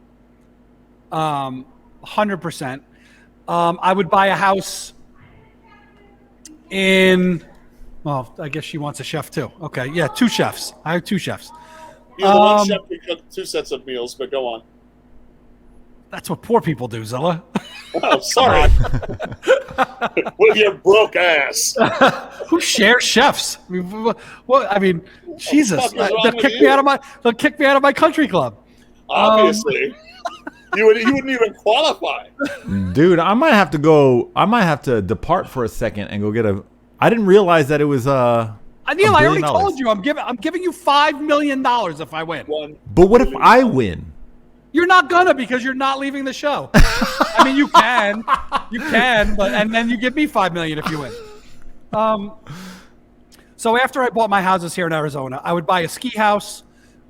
S1: 100%. I would buy a house in. Well, I guess she wants a chef too. Okay, yeah, 2 chefs. I have 2 chefs.
S3: Yeah, the one chef can cook 2 sets of meals, but go on.
S1: That's what poor people do, Zilla.
S3: Oh, sorry. With your broke ass.
S1: Who shares chefs? I mean, what? I mean, Jesus!
S3: fuck is wrong
S1: They'll
S3: with
S1: kick
S3: you?
S1: me out of my. They'll kick me out of my country club.
S3: Obviously. You wouldn't even qualify.
S2: Dude, I might have to depart for a second and go get a. I didn't realize that it was
S1: Neil, I
S2: $1
S1: already
S2: billion.
S1: told you I'm giving you $5 million if I win.
S2: But what if I win?
S1: You're not gonna, because you're not leaving the show. I mean, you can, but and then you give me $5 million if you win. So after I bought my houses here in Arizona, I would buy a ski house,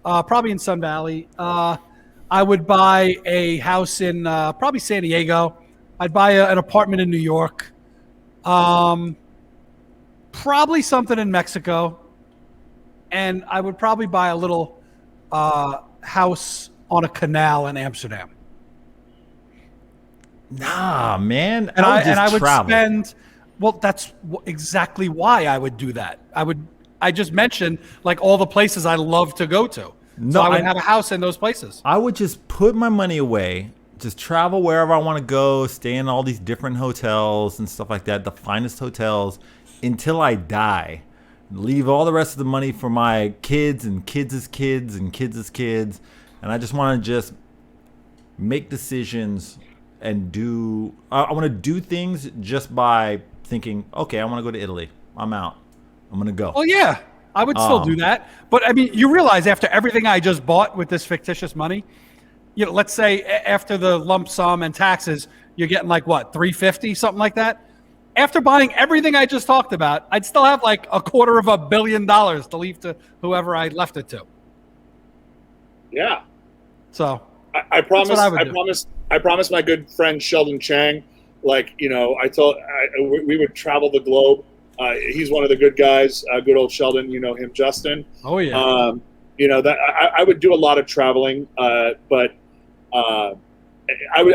S1: probably in Sun Valley. I would buy a house in probably San Diego. I'd buy an apartment in New York. Probably something in Mexico. And I would probably buy a little house on a canal in Amsterdam.
S2: Nah, man.
S1: And I would
S2: travel.
S1: spend. Well, that's exactly why I would do that. I just mentioned like all the places I love to go to.
S2: No,
S1: So I would have a house in those places.
S2: I would just put my money away, just travel wherever I want to go, stay in all these different hotels and stuff like that, the finest hotels, until I die. Leave all the rest of the money for my kids and kids' kids and kids' kids. And I just want to just make decisions and do. I want to do things just by thinking, okay, I want to go to Italy. I'm out. I'm going to go.
S1: Well, yeah, I would still do that. But I mean, you realize after everything I just bought with this fictitious money, let's say after the lump sum and taxes, you're getting like what, $350, something like that. After buying everything I just talked about, I'd still have like $250 million to leave to whoever I left it to.
S3: Yeah.
S1: So
S3: I promise.
S1: I
S3: I promised my good friend Sheldon Chang. Like, we would travel the globe. He's one of the good guys. Good old Sheldon. You know him, Justin.
S1: Oh yeah.
S3: That I would do a lot of traveling, but I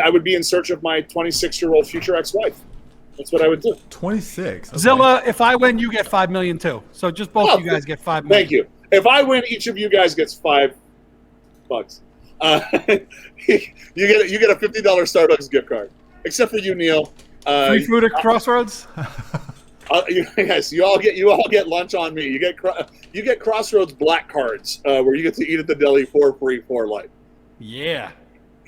S3: would be in search of my 26-year-old future ex-wife. That's what I would do.
S2: 26. Okay.
S1: Zilla, if I win, you get $5 million too. So just both of you guys get $5 million.
S3: Thank you. If I win, each of you guys gets $5. You get a $50 Starbucks gift card, except for you, Neil.
S1: Free food at Crossroads.
S3: Yes, you all get lunch on me. You get Crossroads black cards where you get to eat at the deli for free for life.
S1: Yeah.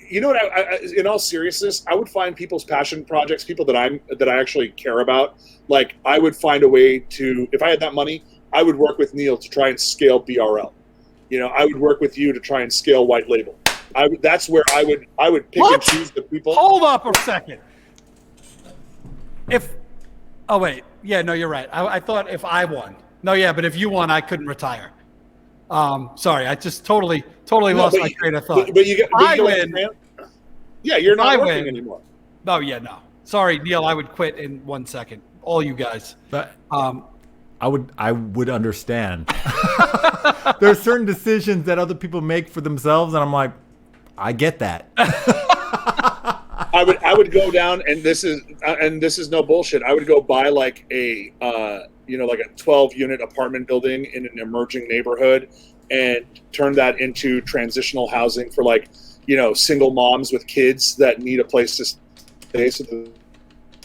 S3: You know what? In all seriousness, I would find people's passion projects, people that I actually care about. Like, I would find a way to, if I had that money, I would work with Neil to try and scale BRL. I would work with you to try and scale white label. That's where I would pick and choose the people.
S1: Hold up a second. Oh wait, yeah, no, you're right. I thought if I won. No, yeah, but if you won, I couldn't retire. Sorry, I just totally lost my train of thought.
S3: But you
S1: win.
S3: Yeah, you're not working anymore.
S1: Oh yeah, no. Sorry, Neil. I would quit in 1 second. All you guys.
S2: But I would understand. There are certain decisions that other people make for themselves, and I'm like, I get that.
S3: I would go down, and this is no bullshit. I would go buy like a like a 12-unit apartment building in an emerging neighborhood, and turn that into transitional housing for like single moms with kids that need a place to stay, so that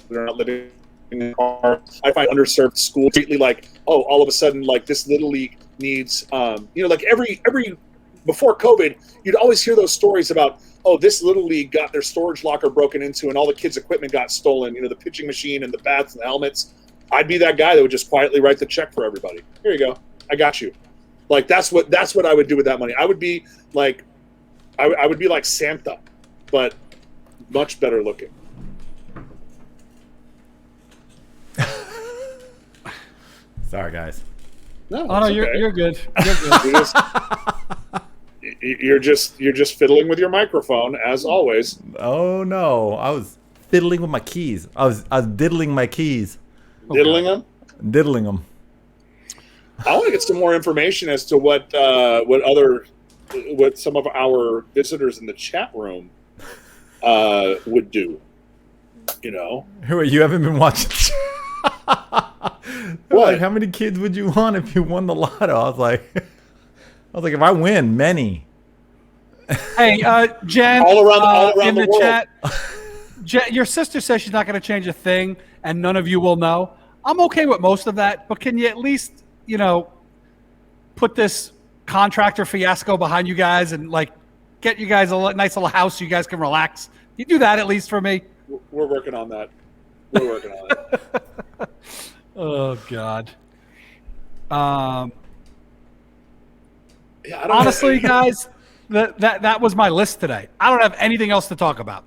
S3: they're not living in a car. I find underserved schools completely like, all of a sudden like this little league needs like every before COVID, you'd always hear those stories about, this little league got their storage locker broken into and all the kids' equipment got stolen, the pitching machine and the bats and the helmets. I'd be that guy that would just quietly write the check for everybody. Here you go. I got you. Like that's what I would do with that money. I would be like Santa, but much better looking.
S2: Sorry, guys.
S3: No,
S1: oh no, you're good. You're good.
S3: You're just fiddling with your microphone as always.
S2: Oh no, I was fiddling with my keys. I was diddling my keys.
S3: Diddling them?
S2: Diddling them.
S3: I want to get some more information as to what some of our visitors in the chat room would do.
S2: Who you haven't been watching?
S3: What?
S2: Like, how many kids would you want if you won the lotto? I was like, if I win, many.
S1: Hey, Jen,
S3: all around
S1: in
S3: the world.
S1: Chat, Jen, your sister says she's not going to change a thing, and none of you will know. I'm okay with most of that, but can you at least, put this contractor fiasco behind you guys and like get you guys a nice little house so you guys can relax? You do that at least for me.
S3: We're working on that. We're working on it.
S1: Oh God.
S3: Yeah,
S1: honestly, guys, that was my list today. I don't have anything else to talk about.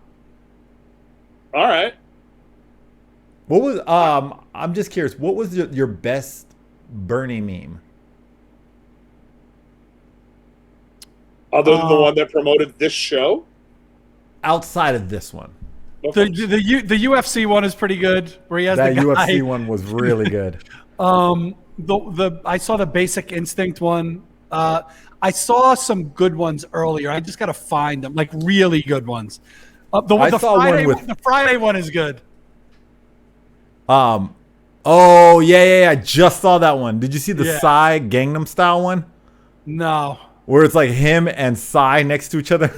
S3: All right.
S2: What was I'm just curious. What was your best Bernie meme?
S3: Other than the one that promoted this show?
S2: Outside of this one.
S1: The UFC one is pretty good. Where he has
S2: that
S1: the guy.
S2: UFC one was really good.
S1: I saw the Basic Instinct one. I saw some good ones earlier. I just got to find them, like really good ones. The Friday one is good.
S2: Oh yeah. I just saw that one. Did you see the Psy Gangnam Style one?
S1: No.
S2: Where it's like him and Psy next to each other.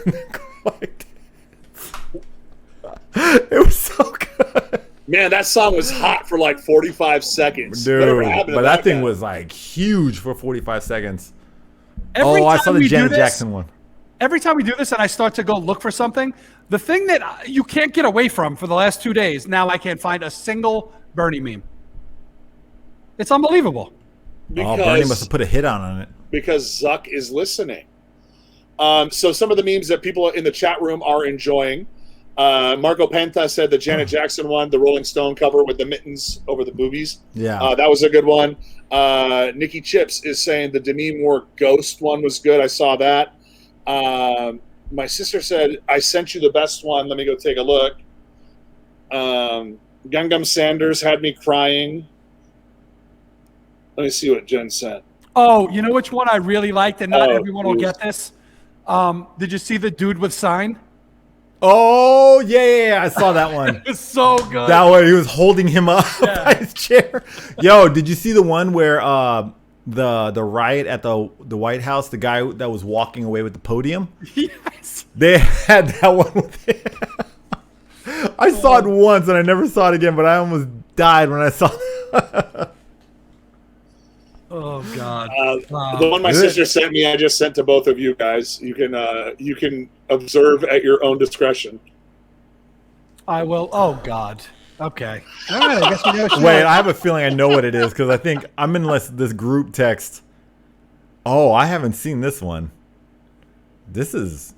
S2: It was so good.
S3: Man, that song was hot for like 45 seconds.
S2: Dude, but that thing was like huge for 45 seconds.
S1: I
S2: saw the Janet Jackson one.
S1: Every time we do this and I start to go look for something, the thing that you can't get away from for the last 2 days, now I can't find a single Bernie meme. It's unbelievable.
S2: Bernie must have put a hit on it.
S3: Because Zuck is listening. So some of the memes that people in the chat room are enjoying. Marco Penta said the Janet Jackson one, the Rolling Stone cover with the mittens over the boobies.
S2: Yeah.
S3: That was a good one. Nikki Chips is saying the Demi Moore ghost one was good. I saw that. My sister said, I sent you the best one. Let me go take a look. Gangnam Sanders had me crying. Let me see what Jen sent.
S1: Oh, you know which one I really liked, and not everyone will get this? Did you see the dude with sign?
S2: Oh, yeah, I saw that one.
S1: It was so good.
S2: That one, he was holding him up by his chair. Yo, did you see the one where the riot at the White House, the guy that was walking away with the podium?
S1: Yes.
S2: They had that one with it. I saw it once, and I never saw it again, but I almost died when I saw it.
S1: Oh God!
S3: The one my sister sent me, I just sent to both of you guys. You can observe at your own discretion.
S1: I will. Oh God. Okay. All right. I guess we know.
S2: Wait, I have a feeling I know what it is because I think I'm in this group text. Oh, I haven't seen this one. This is.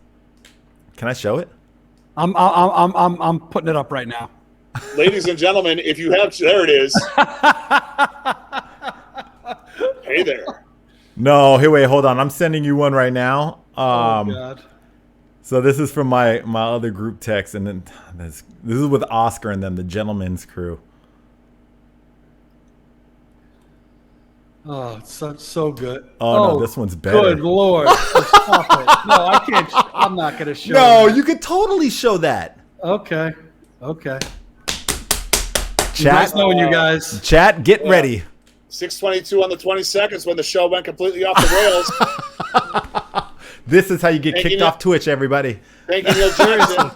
S2: Can I show it?
S1: I'm putting it up right now.
S3: Ladies and gentlemen, if you have, there it is. Hey there.
S2: No, hey, wait, hold on. I'm sending you one right now.
S1: Oh God.
S2: So this is from my other group text, and then this is with Oscar and then the Gentleman's Crew.
S1: Oh, it's so good.
S2: Oh, no, this one's better.
S1: Good Lord. Stop it. No, I can't. I'm not going to show
S2: No,
S1: that.
S2: you could totally show that.
S1: Okay.
S2: Chat,
S1: Nice knowing you guys.
S2: Chat, get ready.
S3: 6:22 on the 22nd when the show went completely off the rails.
S2: This is how you get kicked off Twitch, everybody.
S3: Thank you, Neil Jackson.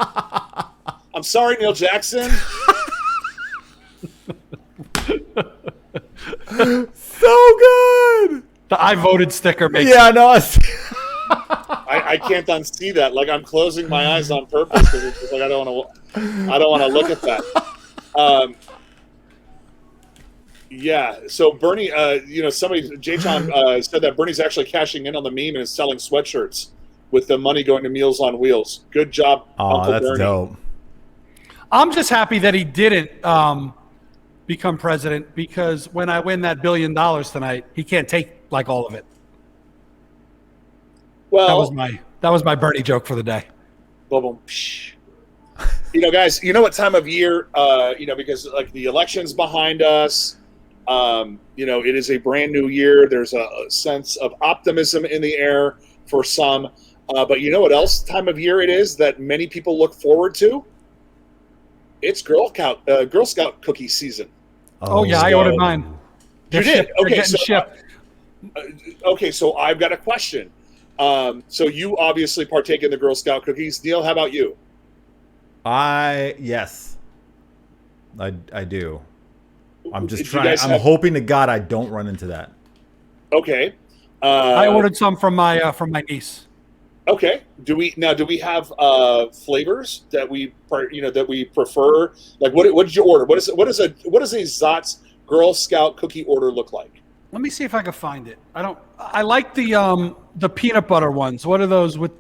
S3: I'm sorry, Neil Jackson.
S2: So good.
S1: The I voted sticker makes
S2: Yeah, no.
S3: I can't unsee that. Like I'm closing my eyes on purpose because it's just like I don't want to look at that. Yeah. So Bernie, somebody J-Tom said that Bernie's actually cashing in on the meme and is selling sweatshirts with the money going to Meals on Wheels. Good job, Uncle
S2: that's
S3: Bernie.
S2: dope.
S1: I'm just happy that he didn't become president, because when I win that $1 billion tonight, he can't take like all of it.
S3: Well,
S1: that was my Bernie joke for the day.
S3: Boom, boom, psh. Guys, you know what time of year? Because like the election's behind us. It is a brand new year. There's a sense of optimism in the air for some. But you know what else time of year it is that many people look forward to? It's Girl Scout cookie season.
S1: Oh yeah, I ordered mine.
S3: You did? Okay, so
S1: shipped.
S3: Okay, so I've got a question. So you obviously partake in the Girl Scout cookies. Neil, how about you?
S2: Yes, I do. I'm just trying. I'm hoping to God I don't run into that.
S3: Okay.
S1: I ordered some from my niece.
S3: Okay. Do we have flavors that we prefer? Like what did you order? What does a Zot's Girl Scout cookie order look like?
S1: Let me see if I can find it. I like the peanut butter ones. What are those with?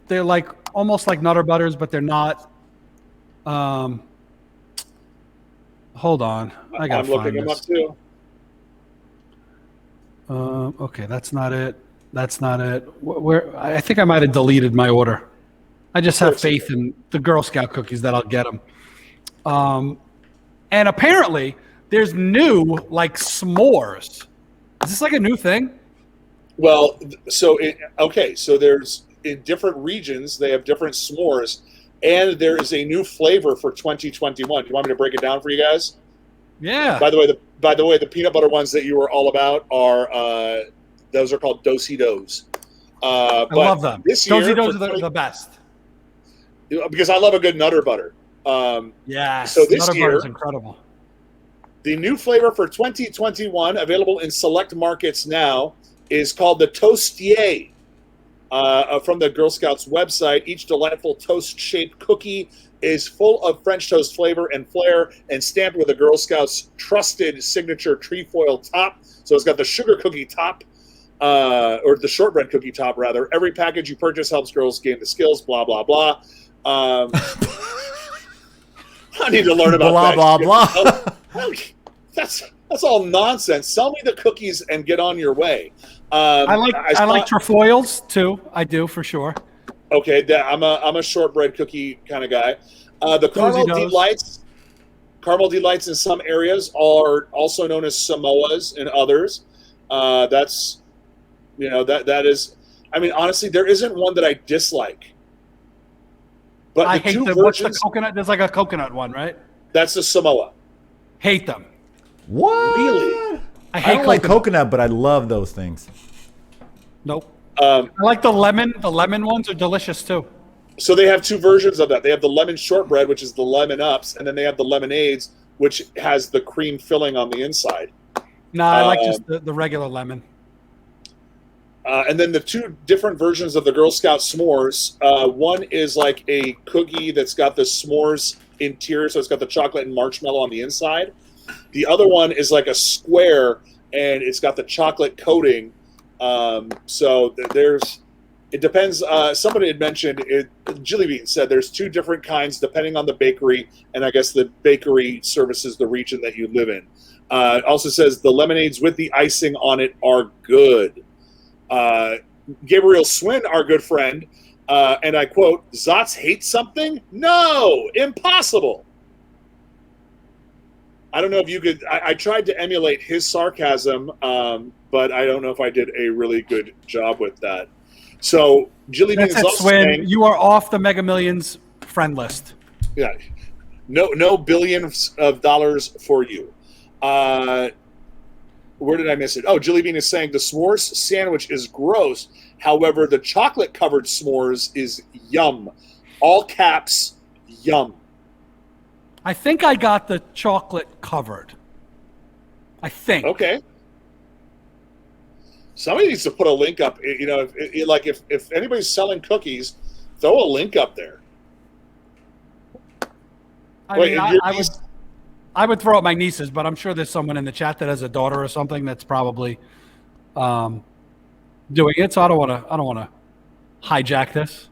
S1: They're like almost like Nutter Butters, but they're not. Hold on. I gotta
S3: I'm looking them up too.
S1: Okay, that's not it. Where I think I might have deleted my order. I just have faith in the Girl Scout cookies that I'll get them. And apparently there's new like s'mores. Is this like a new thing?
S3: Well, so there's in different regions they have different s'mores, and there is a new flavor for 2021. Do you want me to break it down for you guys?
S1: Yeah.
S3: By the way, the peanut butter ones that you were all about are those are called Do-si-dos.
S1: I love them. Do-si-dos are the best.
S3: Because I love a good Nutter Butter.
S1: Yeah.
S3: So this
S1: Nutter
S3: year
S1: Butter is incredible.
S3: The new flavor for 2021, available in select markets now, is called the Toastier. From the Girl Scouts website, each delightful toast-shaped cookie is full of French toast flavor and flair and stamped with the Girl Scouts' trusted signature trefoil top. So it's got the sugar cookie top, or the shortbread cookie top, rather. Every package you purchase helps girls gain the skills, blah, blah, blah. I need to learn about
S2: blah, blah, blah.
S3: That's all nonsense. Sell me the cookies and get on your way.
S1: I like trefoils too. I do for sure.
S3: Okay, I'm a shortbread cookie kind of guy. The caramel delights in some areas are also known as Samoas in others. That is. I mean, honestly, there isn't one that I dislike. But
S1: I hate them. What's the coconut? There's like a coconut one, right?
S3: That's the Samoa.
S1: Hate them.
S2: What?
S3: Really?
S2: I don't like coconut, but I love those things.
S1: Nope. I like the lemon. The lemon ones are delicious too.
S3: So they have two versions of that. They have the lemon shortbread, which is the lemon ups, and then they have the lemonades, which has the cream filling on the inside.
S1: No, I like just the regular lemon.
S3: And then the two different versions of the Girl Scout s'mores. One is like a cookie that's got the s'mores interior, so it's got the chocolate and marshmallow on the inside. The other one is like a square, and it's got the chocolate coating It depends. Somebody had mentioned it. Jilly Bean said there's two different kinds depending on the bakery, and I guess the bakery services the region that you live in. It also says the lemonades with the icing on it are good. Gabriel Swin, our good friend, and I quote, "Zots hate something? No, impossible." I don't know if you could. I tried to emulate his sarcasm, but I don't know if I did a really good job with that. So, Jilly Bean is also saying,
S1: you are off the Mega Millions friend list.
S3: Yeah, no billions of dollars for you. Where did I miss it? Oh, Jilly Bean is saying the s'mores sandwich is gross. However, the chocolate-covered s'mores is yum. All caps, yum.
S1: I think I got the chocolate covered. I think.
S3: Okay. Somebody needs to put a link up. You know, if anybody's selling cookies, throw a link up there.
S1: I would throw up my nieces, but I'm sure there's someone in the chat that has a daughter or something that's probably doing it. So I don't want to hijack this.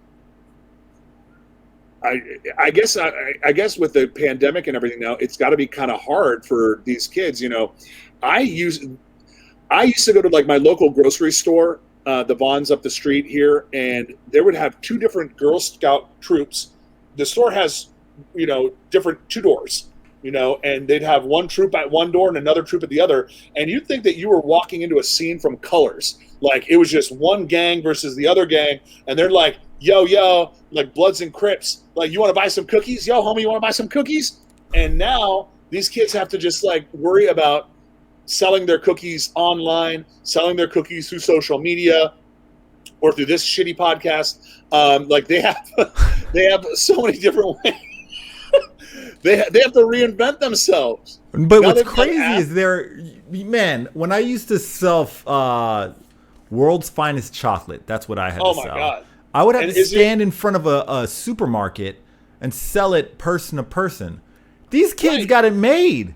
S3: I guess with the pandemic and everything now, it's got to be kind of hard for these kids. You know, I used to go to like my local grocery store, the Vons up the street here, and they would have two different Girl Scout troops. The store has, you know, different two doors, you know, and they'd have one troop at one door and another troop at the other. And you'd think that you were walking into a scene from Colors. Like it was just one gang versus the other gang. And they're like, yo, like Bloods and Crips. Like, you want to buy some cookies? Yo, homie, you want to buy some cookies? And now these kids have to just like worry about selling their cookies online, selling their cookies through social media, or through this shitty podcast. Like they have so many different ways. They have to reinvent themselves.
S2: But now what's crazy is when I used to sell World's Finest Chocolate, that's what I had to sell. Oh my God. I would have to stand in front of a supermarket and sell it person to person. These kids got it made.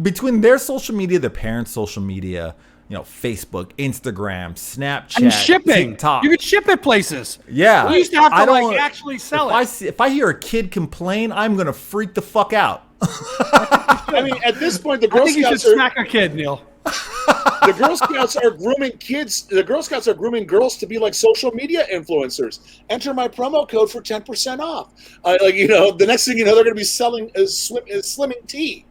S2: Between their social media, their parents' social media, you know, Facebook, Instagram, Snapchat,
S1: and shipping.
S2: TikTok.
S1: You could ship it places.
S2: Yeah.
S1: We used to have to actually sell it.
S2: If I hear a kid complain, I'm going to freak the fuck out.
S3: I mean, at this point, the Girl Scouts
S1: you should smack a kid, Neil.
S3: The Girl Scouts are grooming kids. The Girl Scouts are grooming girls to be like social media influencers. Enter my promo code for 10% off. Like, you know, the next thing you know, they're going to be selling slimming tea.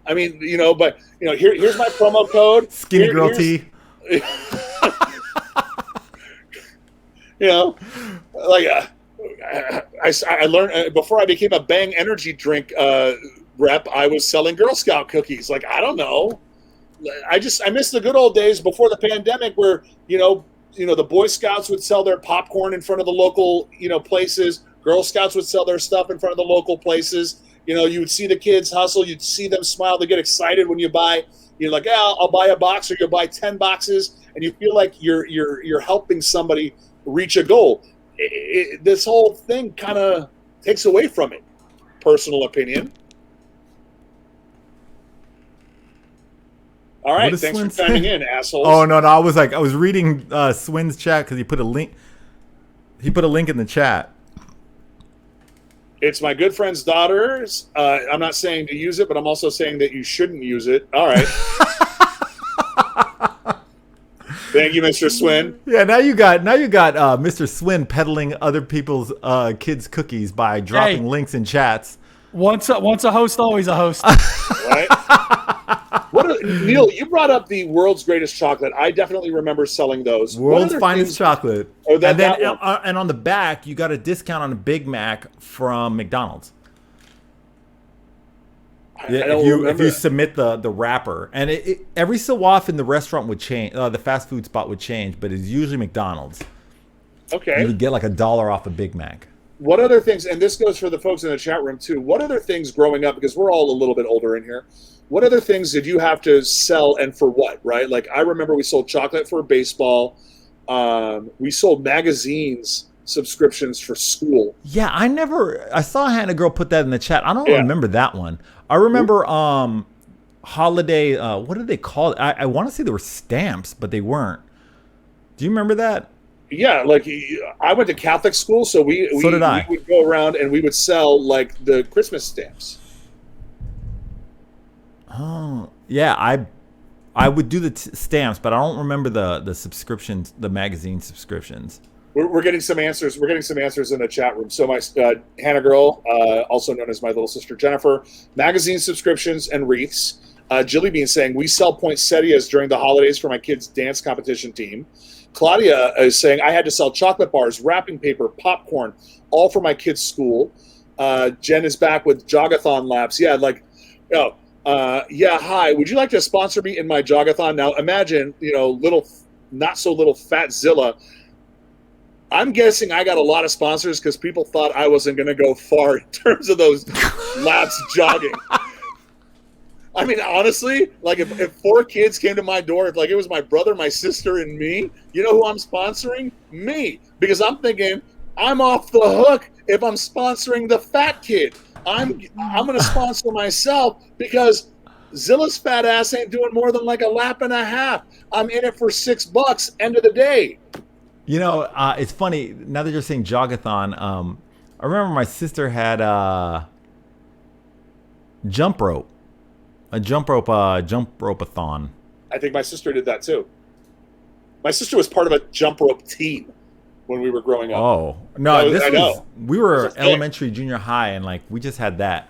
S3: I mean, you know, but you know, here's my promo code.
S2: Skinny girl tea.
S3: You know, like I learned before I became a Bang energy drink rep. I was selling Girl Scout cookies. Like, I don't know. I miss the good old days before the pandemic, where you know the Boy Scouts would sell their popcorn in front of the local places. Girl Scouts would sell their stuff in front of the local places. You know, you would see the kids hustle. You'd see them smile. They get excited when you buy. You're like, yeah, I'll buy a box, or you'll buy 10 boxes, and you feel like you're helping somebody reach a goal. This whole thing kind of takes away from it. Personal opinion. All right, thanks for chiming in, assholes.
S2: Oh no, I was reading Swin's chat because he put a link. He put a link in the chat.
S3: It's my good friend's daughter's. I'm not saying to use it, but I'm also saying that you shouldn't use it. All right. Thank you, Mr. Swin.
S2: Yeah, now you got Mr. Swin peddling other people's kids' cookies by dropping links in chats.
S1: Once a host, always a host.
S3: Right? Neil, you brought up the world's greatest chocolate. I definitely remember selling those.
S2: World's finest chocolate.
S3: Oh,
S2: and on the back, you got a discount on a Big Mac from McDonald's. If you submit the wrapper, and every so often the restaurant would change, the fast food spot would change, but it's usually McDonald's.
S3: Okay.
S2: You would get like $1 off a Big Mac.
S3: What other things, and this goes for the folks in the chat room too, what other things growing up, because we're all a little bit older in here, what other things did you have to sell and for what, right? Like, I remember we sold chocolate for baseball. We sold magazines subscriptions for school.
S2: Yeah, I saw Hannah Girl put that in the chat. I don't remember that one. I remember holiday, what did they call it? I want to say they were stamps, but they weren't. Do you remember that?
S3: Yeah, like I went to Catholic school, so we
S2: did I.
S3: would go around and we would sell like the Christmas stamps.
S2: Oh, yeah. I would do the stamps, but I don't remember the subscriptions, the magazine subscriptions.
S3: We're getting some answers. We're getting some answers in the chat room. So my Hannah girl, also known as my little sister Jennifer, magazine subscriptions and wreaths. Jilly Bean saying we sell poinsettias during the holidays for my kids' dance competition team. Claudia is saying I had to sell chocolate bars, wrapping paper, popcorn, all for my kids' school. Jen is back with jogathon laps. Yeah, like, yeah. Hi, would you like to sponsor me in my jogathon? Now imagine, little, not so little fat Zilla. I'm guessing I got a lot of sponsors because people thought I wasn't going to go far in terms of those laps jogging. I mean, honestly, like if 4 kids came to my door, if like it was my brother, my sister, and me, you know who I'm sponsoring? Me. Because I'm thinking I'm off the hook if I'm sponsoring the fat kid. I'm going to sponsor myself because Zilla's fat ass ain't doing more than like a lap and a half. I'm in it for $6, end of the day.
S2: It's funny now that you're saying jogathon. I remember my sister had jump rope, a jump rope-a-thon.
S3: I think my sister did that too. My sister was part of a jump rope team when we were growing up.
S2: Oh no, we were elementary, junior high, and like we just had that,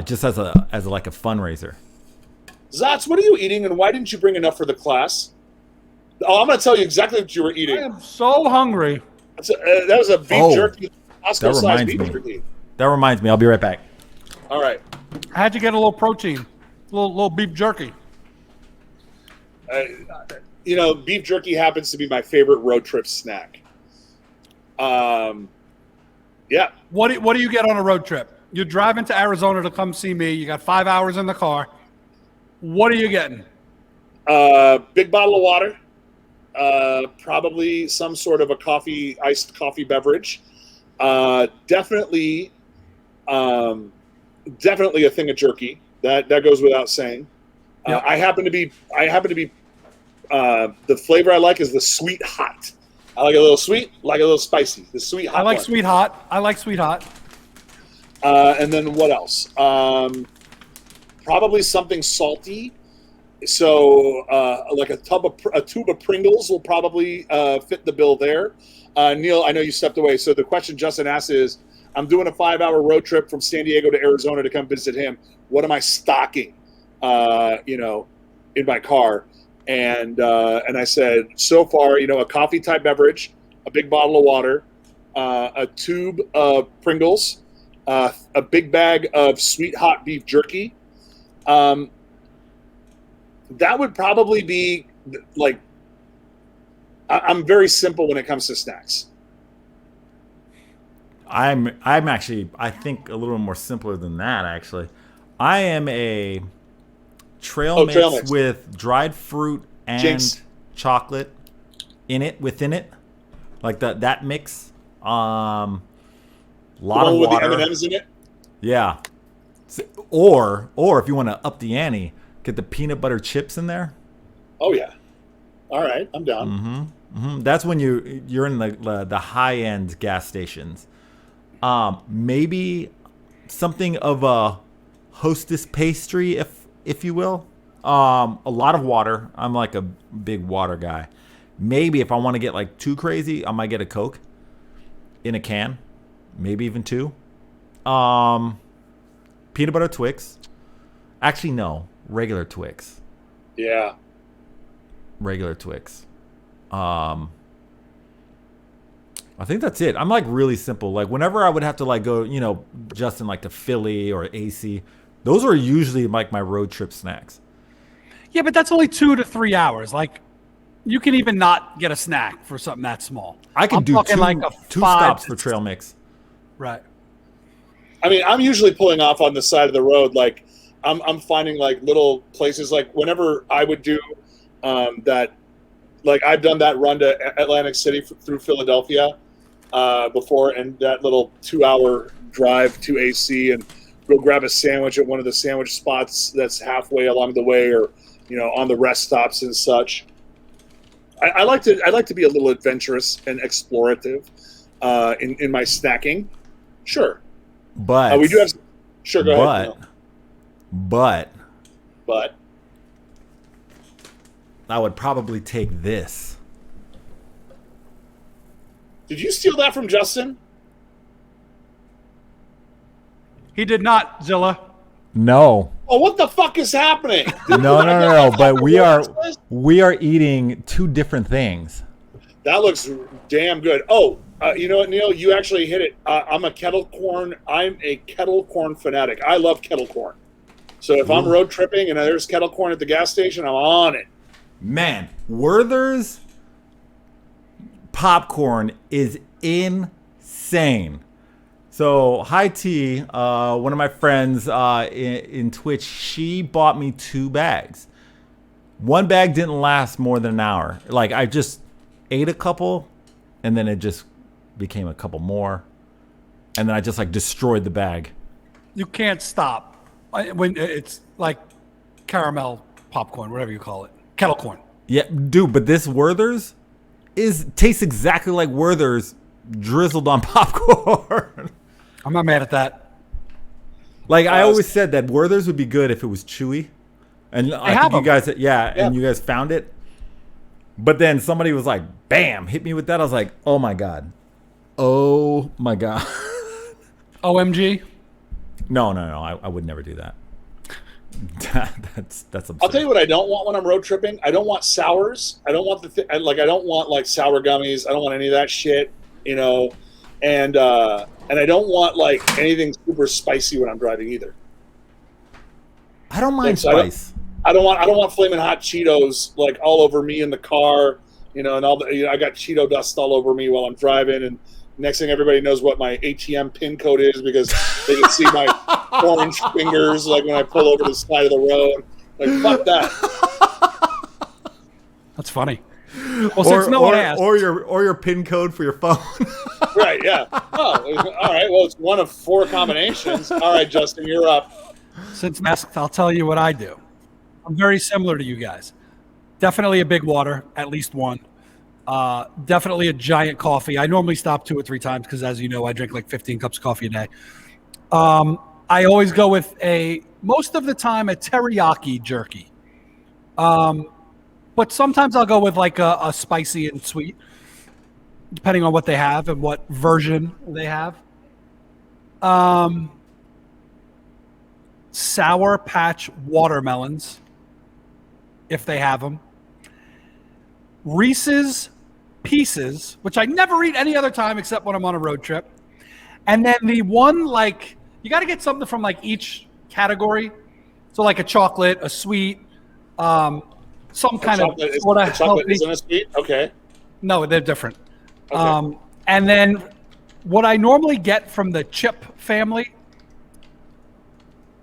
S2: just as a fundraiser.
S3: Zotz, what are you eating, and why didn't you bring enough for the class? Oh, I'm going to tell you exactly what you were eating.
S1: I am so hungry.
S3: That was a beef jerky.
S2: That reminds me. I'll be right back.
S3: All right.
S1: I had to get a little protein, a little beef jerky.
S3: Beef jerky happens to be my favorite road trip snack. Yeah.
S1: What do you get on a road trip? You're driving to Arizona to come see me. You got 5 hours in the car. What are you getting?
S3: Big bottle of water. Probably some sort of a iced coffee beverage. Definitely a thing of jerky. That goes without saying. Yep. I happen to be the flavor I like is the sweet hot. I like a little sweet, like a little spicy. The sweet hot.
S1: I like sweet hot.
S3: And then what else? Probably something salty. So, like a tube of Pringles will probably fit the bill there. Neil, I know you stepped away. So the question Justin asked is, I'm doing a 5-hour road trip from San Diego to Arizona to come visit him. What am I stocking, in my car? And I said, so far, a coffee type beverage, a big bottle of water, a tube of Pringles, a big bag of sweet hot beef jerky. That would probably be like, I'm very simple when it comes to snacks.
S2: I'm actually, I think a little more simpler than that. Actually, I am a trail mix with dried fruit and chocolate within it, like that mix. Lot of water
S3: with the M&Ms in it.
S2: Yeah, or if you want to up the ante, get the peanut butter chips in there.
S3: Oh yeah. All right, I'm down.
S2: Mm-hmm. That's when you're in the high end gas stations. Maybe something of a Hostess pastry, if you will. A lot of water. I'm like a big water guy. Maybe if I want to get like too crazy, I might get a Coke in a can, maybe even 2. Peanut butter Twix. Actually, no. Regular Twix.
S3: Yeah.
S2: Regular Twix. I think that's it. I'm like really simple. Like whenever I would have to like go, Justin, like to Philly or AC, those are usually like my road trip snacks.
S1: Yeah, but that's only 2 to 3 hours. Like you can even not get a snack for something that small.
S2: I can do two stops for trail mix.
S1: Right.
S3: I mean, I'm usually pulling off on the side of the road. Like I'm finding like little places. Like whenever I would do that, like I've done that run to Atlantic City through Philadelphia before, and that little 2-hour drive to AC and go grab a sandwich at one of the sandwich spots that's halfway along the way, or on the rest stops and such. I like to be a little adventurous and explorative in my snacking. Sure,
S2: but
S3: we do have. Sure, go ahead.
S2: But I would probably take this.
S3: Did you steal that from Justin?
S1: He did not, Zilla.
S2: No.
S3: Oh, what the fuck is happening?
S2: No. But we are eating two different things.
S3: That looks damn good. Oh, you know what, Neil? You actually hit it. I'm a kettle corn fanatic. I love kettle corn. So if I'm road tripping and there's kettle corn at the gas station, I'm on it.
S2: Man, Werther's popcorn is insane. So High T, one of my friends in Twitch, she bought me 2 bags. One bag didn't last more than an hour. Like, I just ate a couple, and then it just became a couple more, and then I just like destroyed the bag.
S1: You can't stop when it's like caramel popcorn, whatever you call it, kettle corn.
S2: Yeah, dude, but this Werther's tastes exactly like Werther's drizzled on popcorn.
S1: I'm not mad at that.
S2: Like, I always said that Werther's would be good if it was chewy, and I think you guys, and you guys found it. But then somebody was like, "Bam!" hit me with that. I was like, "Oh my god, oh my god."
S1: OMG.
S2: No. I would never do that. That's absurd.
S3: I'll tell you what I don't want when I'm road tripping. I don't want sours. I don't want I don't want like sour gummies. I don't want any of that shit. You know, and I don't want like anything super spicy when I'm driving either.
S2: I don't mind spice.
S3: I don't want flaming hot Cheetos like all over me in the car. You know, and I got Cheeto dust all over me while I'm driving, and next thing everybody knows what my ATM PIN code is because they can see my orange fingers like when I pull over the side of the road. Like, fuck that.
S1: That's funny. Well, since no one asked,
S2: or your PIN code for your phone.
S3: Right? Yeah. Oh, all right. Well, it's one of 4 combinations. All right, Justin, you're up.
S1: Since asked, I'll tell you what I do. I'm very similar to you guys. Definitely a big water, at least one. Definitely a giant coffee. I normally stop 2 or 3 times because, as you know, I drink like 15 cups of coffee a day. I always go with most of the time, a teriyaki jerky. But sometimes I'll go with like a spicy and sweet, depending on what they have and what version they have. Sour Patch watermelons, if they have them. Reese's Pieces, which I never eat any other time except when I'm on a road trip. And then the one, like, you got to get something from like each category. So like a chocolate, a sweet, some kind of sort of
S3: chocolate isn't a sweet? Okay.
S1: No, they're different.
S3: Okay.
S1: And then what I normally get from the chip family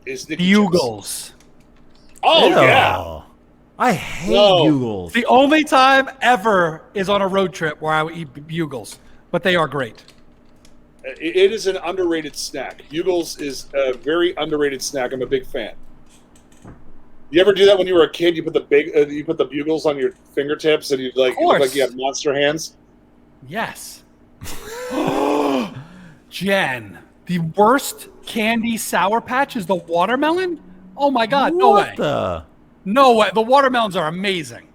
S3: is the
S1: Bugles.
S3: Oh,
S2: Ew.
S3: yeah.
S2: I hate Bugles.
S1: The only time ever is on a road trip where I would eat Bugles, but they are great.
S3: It is an underrated snack. Bugles is a very underrated snack. I'm a big fan. You ever do that when you were a kid? You put the Bugles on your fingertips, and you look like you have monster hands. Yes.
S1: Jen, the worst candy Sour Patch is the watermelon? Oh my God! No way. No way. The watermelons are amazing.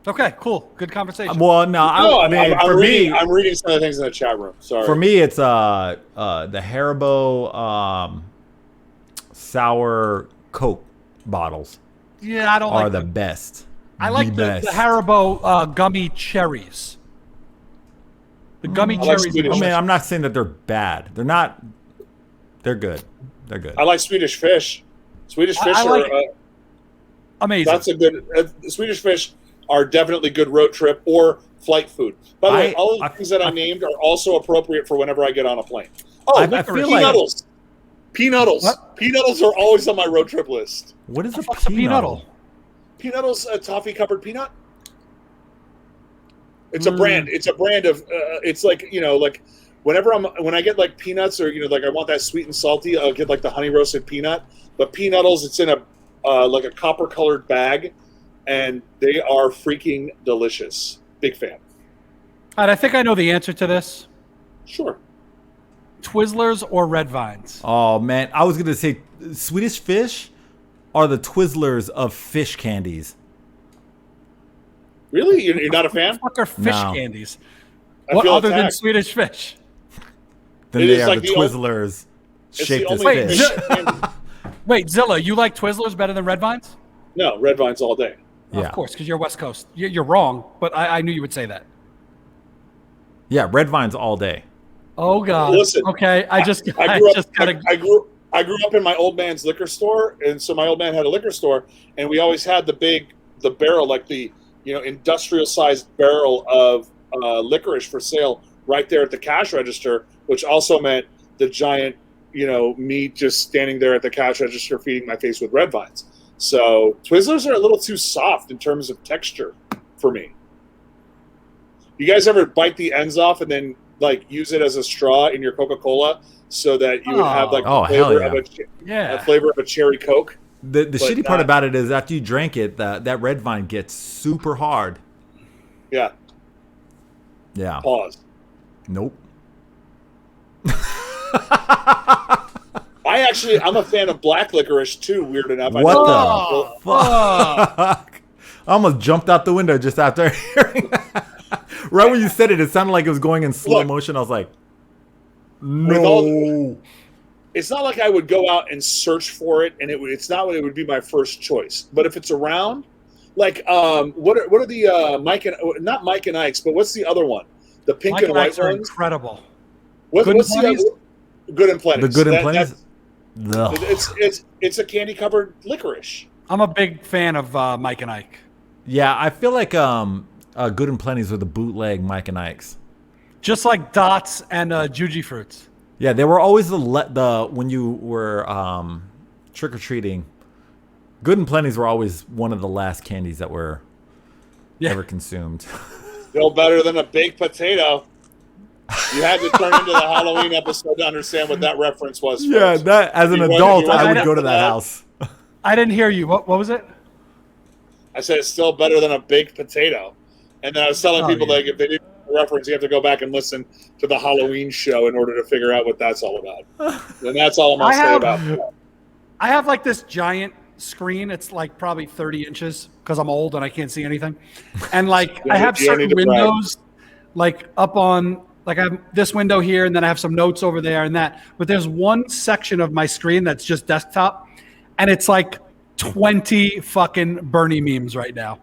S1: Okay, cool. Good conversation.
S2: Well, no,
S3: I'm reading some of the things in the chat room. Sorry.
S2: For me, it's the Haribo sour Coke bottles.
S1: Yeah, I don't like
S2: the best.
S1: I like the Haribo gummy cherries. The gummy cherries.
S2: I'm not saying that they're bad. They're not. They're good. They're good.
S3: I like Swedish Fish. Swedish Fish are
S1: amazing.
S3: That's a good. Swedish Fish are definitely good road trip or flight food. By the way, all of the things that I named are also appropriate for whenever I get on a plane. Oh,
S2: I feel like
S3: Peanuttles.
S1: What?
S3: Peanuttles are always on my road trip list.
S2: What is a
S1: peanuttle?
S3: Peanuttles, a toffee covered peanut. It's a brand. It's a brand of. It's like like. When I get like peanuts or like I want that sweet and salty, I'll get like the honey roasted peanut. But Peanuttles, it's in a like a copper-colored bag, and they are freaking delicious. Big fan.
S1: And I think I know the answer to this.
S3: Sure.
S1: Twizzlers or Red Vines?
S2: Oh man, I was gonna say Swedish Fish are the Twizzlers of fish candies.
S3: Really? You're not a fan?
S1: What are fish
S2: No.
S1: candies?
S3: I
S1: What
S3: feel
S1: other than
S3: attacked.
S1: Swedish Fish?
S2: Then
S3: It
S2: they
S3: is
S2: have
S3: like
S2: the
S3: the
S2: Twizzlers
S3: It's
S2: shaped
S3: the
S2: as
S3: only
S2: fish.
S3: fish candy.
S1: Wait, Zilla, you like Twizzlers better than Red Vines?
S3: No, Red Vines all day.
S2: Yeah.
S1: Of course, because you're West Coast. You're wrong, but I knew you would say that.
S2: Yeah, red vines all day.
S1: Oh God.
S3: Listen,
S1: Okay, I
S3: grew I grew up in my old man's liquor store, and so my old man had a liquor store, and we always had the barrel, like the industrial sized barrel of licorice for sale right there at the cash register, which also meant the giant me just standing there at the cash register feeding my face with red vines. So Twizzlers are a little too soft in terms of texture for me. You guys ever bite the ends off and then like use it as a straw in your Coca-Cola so that you would have like
S2: Oh,
S3: the flavor
S2: hell
S3: of
S1: yeah.
S3: a flavor of a cherry Coke?
S2: The shitty part
S3: not-
S2: about it is after you drank it, that red vine gets super hard.
S3: Yeah.
S2: Yeah.
S3: Pause.
S2: Nope.
S3: I'm a fan of black licorice too. Weird enough.
S2: What
S1: Oh,
S2: Fuck. I almost jumped out the window just after hearing that. Right when you said it, it sounded like it was going in slow
S3: Look,
S2: motion. I was like,
S3: With
S2: no.
S3: It's not like I would go out and search for it, and it's not what it would be my first choice. But if it's around, like what are the not Mike and Ike's, but what's the other one? The pink
S1: Mike
S3: and white
S1: Ike's are
S3: ones.
S1: incredible.
S3: What's
S1: Good and
S3: the
S1: Plenty's?
S3: other? Good and Plenty.
S2: The good and plenty.
S3: It's a candy covered licorice.
S1: I'm a big fan of Mike and Ike.
S2: Yeah, I feel like Good and Plenty's were the bootleg Mike and Ike's.
S1: Just like Dots and Juji Fruits.
S2: Yeah, they were always the when you were trick or treating. Good and Plenty's were always one of the last candies that were ever consumed.
S3: Still better than a baked potato. You had to turn into the Halloween episode to understand what that reference was.
S2: Yeah,
S3: folks.
S2: that as an
S3: You want-
S2: adult,
S3: you want
S2: I would
S3: to
S2: go to
S3: know
S2: that
S3: that?
S2: house.
S1: I didn't hear you. What was it?
S3: I said it's still better than a baked potato. And then I was telling people
S1: yeah.
S3: like if they didn't know the reference, you have to go back and listen to the Halloween show in order to figure out what that's all about. And that's all I'm gonna say about that.
S1: I have like this giant screen. It's like probably 30 inches because I'm old and I can't see anything. And like I have
S3: you don't
S1: certain
S3: need to brag.
S1: windows like up on like I have this window here and then I have some notes over there and that. But there's one section of my screen that's just desktop and it's like 20 fucking Bernie memes right now.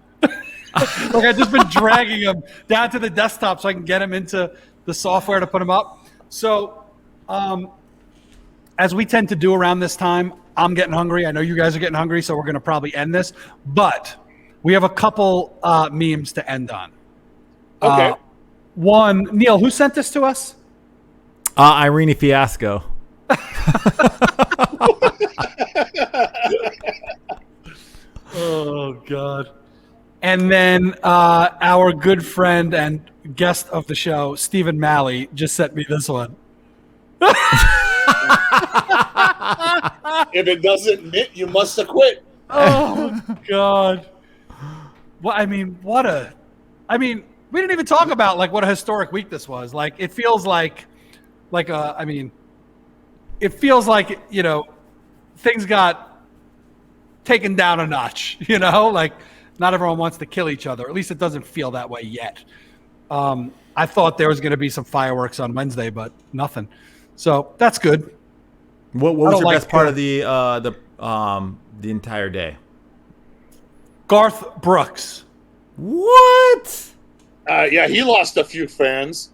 S1: Like I've just been dragging them down to the desktop so I can get them into the software to put them up. So as we tend to do around this time, I'm getting hungry. I know you guys are getting hungry, so we're going to probably end this. But we have a couple memes to end on.
S3: Okay.
S1: One, Neil, who sent this to us?
S2: Irene Fiasco.
S1: Oh, God. And then our good friend and guest of the show, Stephen Malley, just sent me this one.
S3: If it doesn't knit, you must have quit.
S1: Oh, God. Well, I mean, we didn't even talk about like what a historic week this was. Like, it feels like it feels like, things got taken down a notch, like not everyone wants to kill each other. At least it doesn't feel that way yet. I thought there was going to be some fireworks on Wednesday, but nothing. So that's good.
S2: What
S1: I
S2: was
S1: don't
S2: your
S1: like
S2: best part of the entire day?
S1: Garth Brooks.
S2: What?
S3: Yeah, he lost a few fans.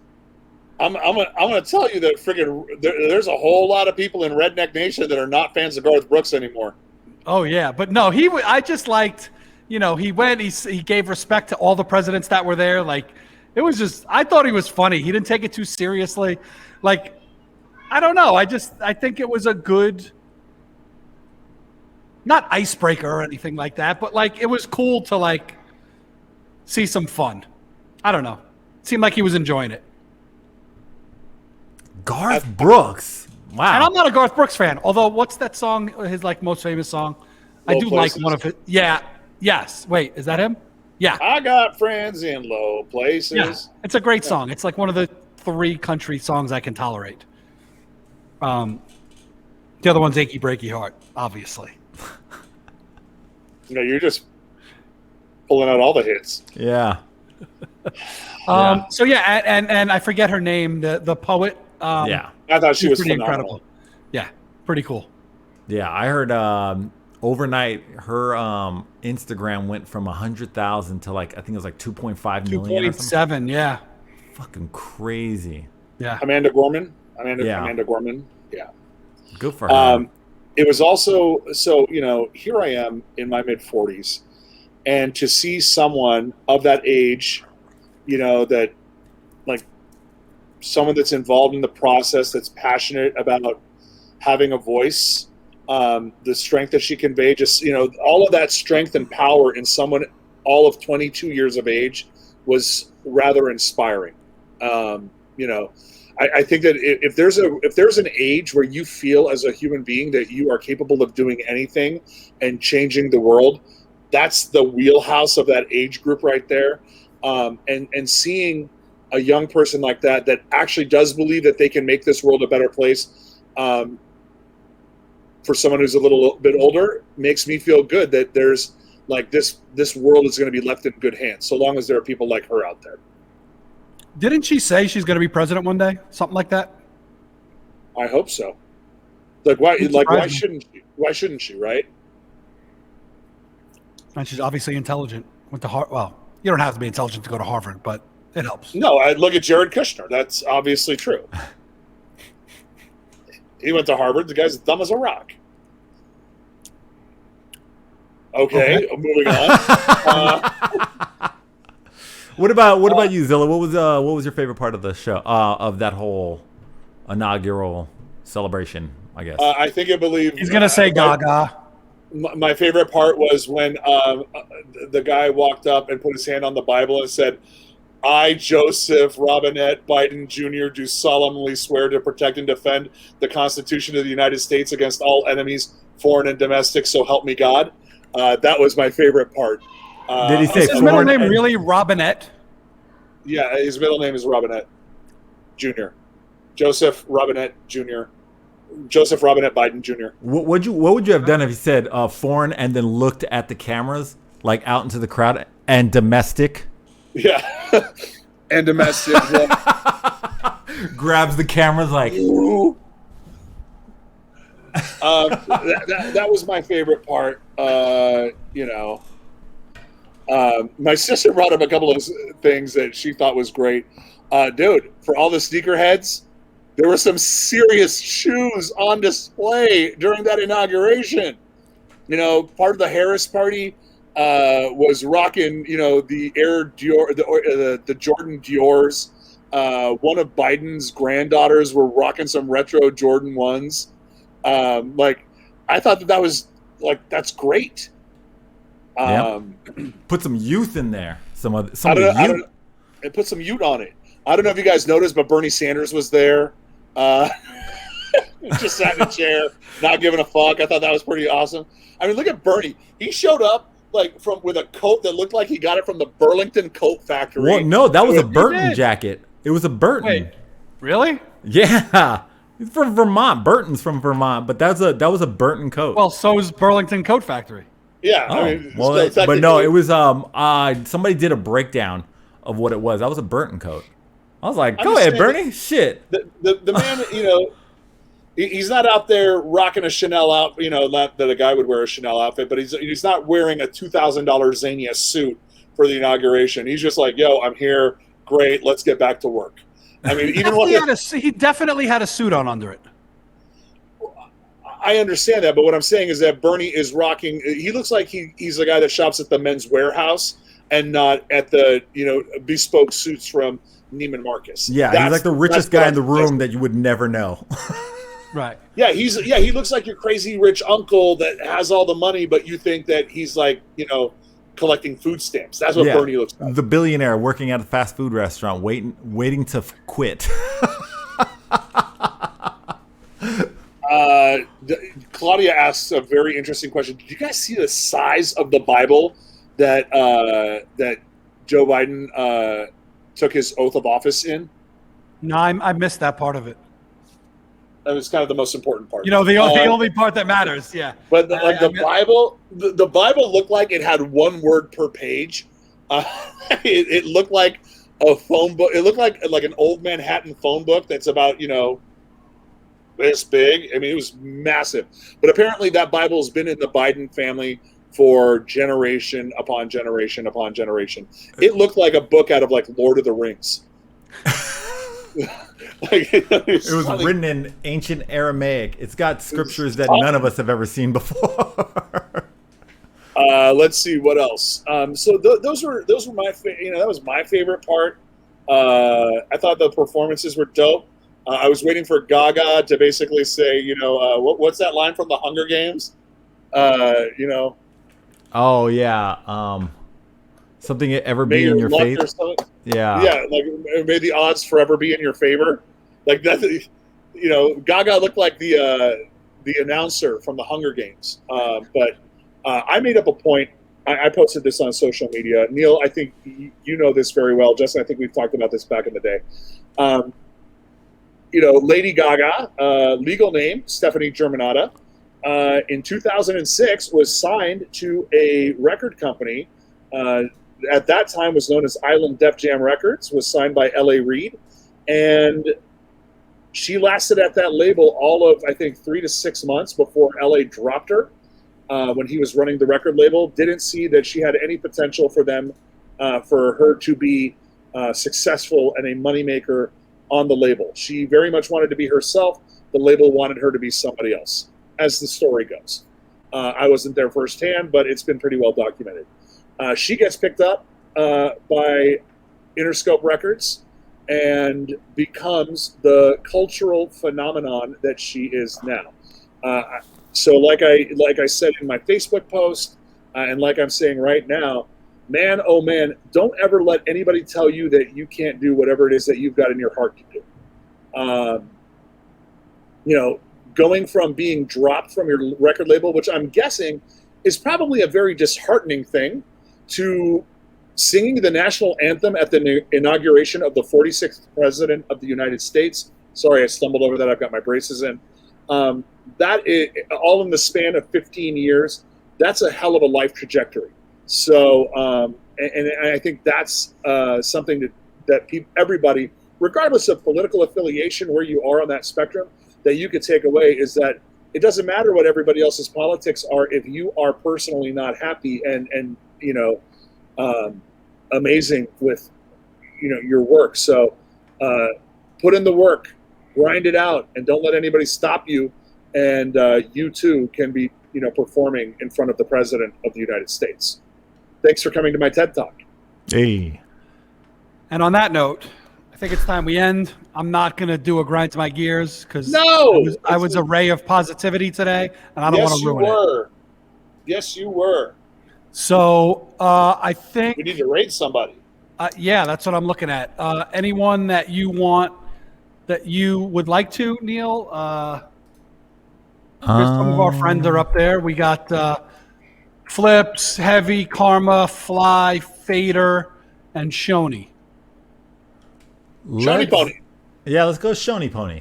S3: I'm gonna tell you that friggin' there's a whole lot of people in Redneck Nation that are not fans of Garth Brooks anymore.
S1: Oh yeah, but no, I just liked, he went, he gave respect to all the presidents that were there. Like, it was just, I thought he was funny. He didn't take it too seriously. Like, I don't know. I think it was a good, not icebreaker or anything like that, but like, it was cool to like see some fun. I don't know. It seemed like he was enjoying it.
S2: Garth Brooks. Wow.
S1: And I'm not a Garth Brooks fan. Although, what's that song? His like most famous song? I do like one of it. Yeah. Yes. Wait, is that him? Yeah.
S3: I got friends in low places.
S1: Yeah. It's a great song. It's like one of the 3 country songs I can tolerate. The other one's Achy Breaky Heart, obviously.
S3: You're just pulling out all the hits.
S2: Yeah.
S1: So yeah, and I forget her name, the poet.
S2: Yeah.
S3: I thought she was
S1: pretty
S3: phenomenal.
S1: incredible. Yeah, pretty cool.
S2: Yeah, I heard overnight her Instagram went from 100,000 to like I think it was like 2.5 million.
S1: 2.7, yeah.
S2: Fucking crazy.
S1: Yeah.
S3: Amanda Gorman. Amanda Gorman. Yeah.
S2: Good for her.
S3: It was also so here I am in my mid 40s, and to see someone of that age, that like someone that's involved in the process, that's passionate about having a voice, the strength that she conveyed, just all of that strength and power in someone all of 22 years of age was rather inspiring. I think that if there's an age where you feel as a human being that you are capable of doing anything and changing the world, that's the wheelhouse of that age group right there. And seeing a young person like that actually does believe that they can make this world a better place, for someone who's a little bit older, makes me feel good that there's like this world is going to be left in good hands so long as there are people like her out there.
S1: Didn't she say she's going to be president one day? Something like that?
S3: I hope so. Why shouldn't she? Why shouldn't she, right?
S1: And she's obviously intelligent. Went to Harvard. Well, you don't have to be intelligent to go to Harvard, but it helps.
S3: No, I look at Jared Kushner. That's obviously true. He went to Harvard. The guy's dumb as a rock. Okay. Moving on.
S2: What about you, Zilla? What was your favorite part of the show, of that whole inaugural celebration? I guess
S3: I think
S1: he's gonna say Gaga.
S3: My favorite part was when the guy walked up and put his hand on the Bible and said, "I, Joseph Robinette Biden Jr., do solemnly swear to protect and defend the Constitution of the United States against all enemies, foreign and domestic. So help me God." That was my favorite part.
S2: Did he say
S1: his middle name really Robinette?
S3: Yeah, his middle name is Robinette Jr. Joseph Robinette Jr. Joseph Robinette Biden Jr.
S2: What would you have done if he said foreign and then looked at the cameras, like out into the crowd, and domestic?
S3: Yeah, and domestic.
S2: Grabs the cameras like.
S3: That was my favorite part. My sister brought up a couple of things that she thought was great. Dude, for all the sneakerheads, there were some serious shoes on display during that inauguration. Part of the Harris party was rocking, the Air Dior, the Jordan Diors. One of Biden's granddaughters were rocking some retro Jordan 1s. I thought that was that's great.
S2: Put some youth in there.
S3: It put some youth on it. I don't know if you guys noticed, but Bernie Sanders was there. Just sat in a chair, not giving a fuck. I thought that was pretty awesome. I mean, look at Bernie. He showed up with a coat that looked like he got it from the Burlington Coat Factory.
S2: Well, no, that was a Burton jacket. It was a Burton.
S1: Wait, really?
S2: Yeah. He's from Vermont. Burton's from Vermont, but that was a Burton coat.
S1: Well, so is Burlington Coat Factory.
S3: Yeah.
S2: But no, it was somebody did a breakdown of what it was. That was a Burton coat. I was like, go ahead, Bernie. Shit.
S3: The man, he's not out there rocking a Chanel outfit, not that a guy would wear a Chanel outfit, but he's not wearing a $2,000 Xenia suit for the inauguration. He's just like, yo, I'm here. Great. Let's get back to work. I mean,
S1: he definitely had a suit on under it.
S3: I understand that, but what I'm saying is that Bernie is rocking. He looks like he's the guy that shops at the Men's Warehouse and not at the bespoke suits from Neiman Marcus.
S2: Yeah, he's like the richest guy in the room that you would never know.
S1: Right.
S3: Yeah, he looks like your crazy rich uncle that has all the money, but you think that he's like collecting food stamps. That's what Bernie looks like.
S2: The billionaire working at a fast food restaurant, waiting to quit.
S3: Claudia asks a very interesting question. Did you guys see the size of the Bible that that Joe Biden took his oath of office in?
S1: No, I missed that part of it.
S3: That was kind of the most important part.
S1: The only part that matters. Yeah.
S3: But Bible, the Bible looked like it had one word per page. It looked like a phone book. It looked like an old Manhattan phone book that's about this big. I mean, it was massive. But apparently, that Bible has been in the Biden family for generation upon generation upon generation. It looked like a book out of Lord of the Rings.
S2: It was written in ancient Aramaic. It's got scriptures that none of us have ever seen before.
S3: Let's see what else. So those were my that was my favorite part. I thought the performances were dope. I was waiting for Gaga to basically say, what's that line from the Hunger Games?
S2: Oh yeah. Something ever be in your faith. Yeah.
S3: May the odds forever be in your favor. Like that, Gaga looked like the announcer from the Hunger Games. But I made up a point. I posted this on social media. Neil, I think you know this very well. Justin, I think we've talked about this back in the day. Lady Gaga, legal name Stephanie Germanotta, in 2006 was signed to a record company. At that time was known as Island Def Jam Records, was signed by L.A. Reid, and she lasted at that label all of, I think, 3 to 6 months before L.A. dropped her when he was running the record label. Didn't see that she had any potential for them, for her to be successful and a moneymaker on the label. She very much wanted to be herself. The label wanted her to be somebody else, as the story goes. I wasn't there firsthand, but it's been pretty well documented. She gets picked up by Interscope Records and becomes the cultural phenomenon that she is now. So like I said in my Facebook post, and like I'm saying right now, man, oh man, don't ever let anybody tell you that you can't do whatever it is that you've got in your heart to do. Going from being dropped from your record label, which I'm guessing is probably a very disheartening thing, to singing the national anthem at the inauguration of the 46th president of the United States. Sorry, I stumbled over that. I've got my braces in. That is all in the span of 15 years. That's a hell of a life trajectory. So, and I think that's something that everybody, regardless of political affiliation, where you are on that spectrum, that you could take away is that it doesn't matter what everybody else's politics are if you are personally not happy and amazing with your work. So put in the work, grind it out, and don't let anybody stop you. And you too can be performing in front of the President of the United States. Thanks for coming to my TED Talk.
S2: Hey.
S1: And on that note, I think it's time we end. I'm not going to do a grind to my gears because I was a ray of positivity today, and I don't want to ruin it.
S3: Yes, you were.
S1: So I think
S3: we need to raid somebody.
S1: Yeah, that's what I'm looking at. Anyone that you want, that you would like to, Neil? Some of our friends are up there. We got Flips, Heavy, Karma, Fly, Fader, and Shoney.
S3: Shoney Pony.
S2: Yeah, let's go Shoney Pony.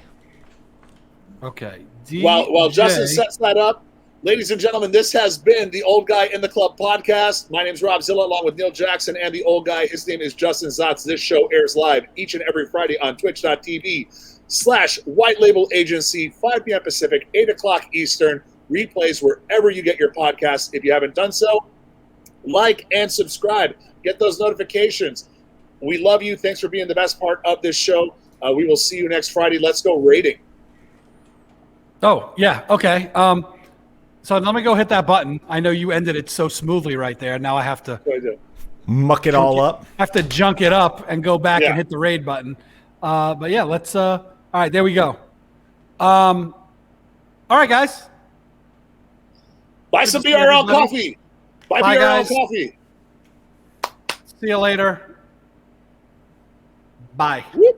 S1: Okay.
S3: While Justin sets that up, ladies and gentlemen, this has been the Old Guy in the Club podcast. My name is Rob Zilla, along with Neil Jackson and the Old Guy. His name is Justin Zotz. This show airs live each and every Friday on twitch.tv/White Label Agency, 5 p.m. Pacific, 8 o'clock Eastern. Replays wherever you get your podcasts. If you haven't done so, like and subscribe. Get those notifications. We love you. Thanks for being the best part of this show. We will see you next Friday. Let's go rating.
S1: Oh, yeah. Okay. So let me go hit that button. I know you ended it so smoothly right there. Now I have to
S2: muck it all up.
S1: I have to junk it up and go back and hit the raid button. But yeah, let's all right, there we go. All right, guys.
S3: Buy some BRL coffee. Buy BRL guys. Coffee.
S1: See you later. Bye.
S3: Whoop.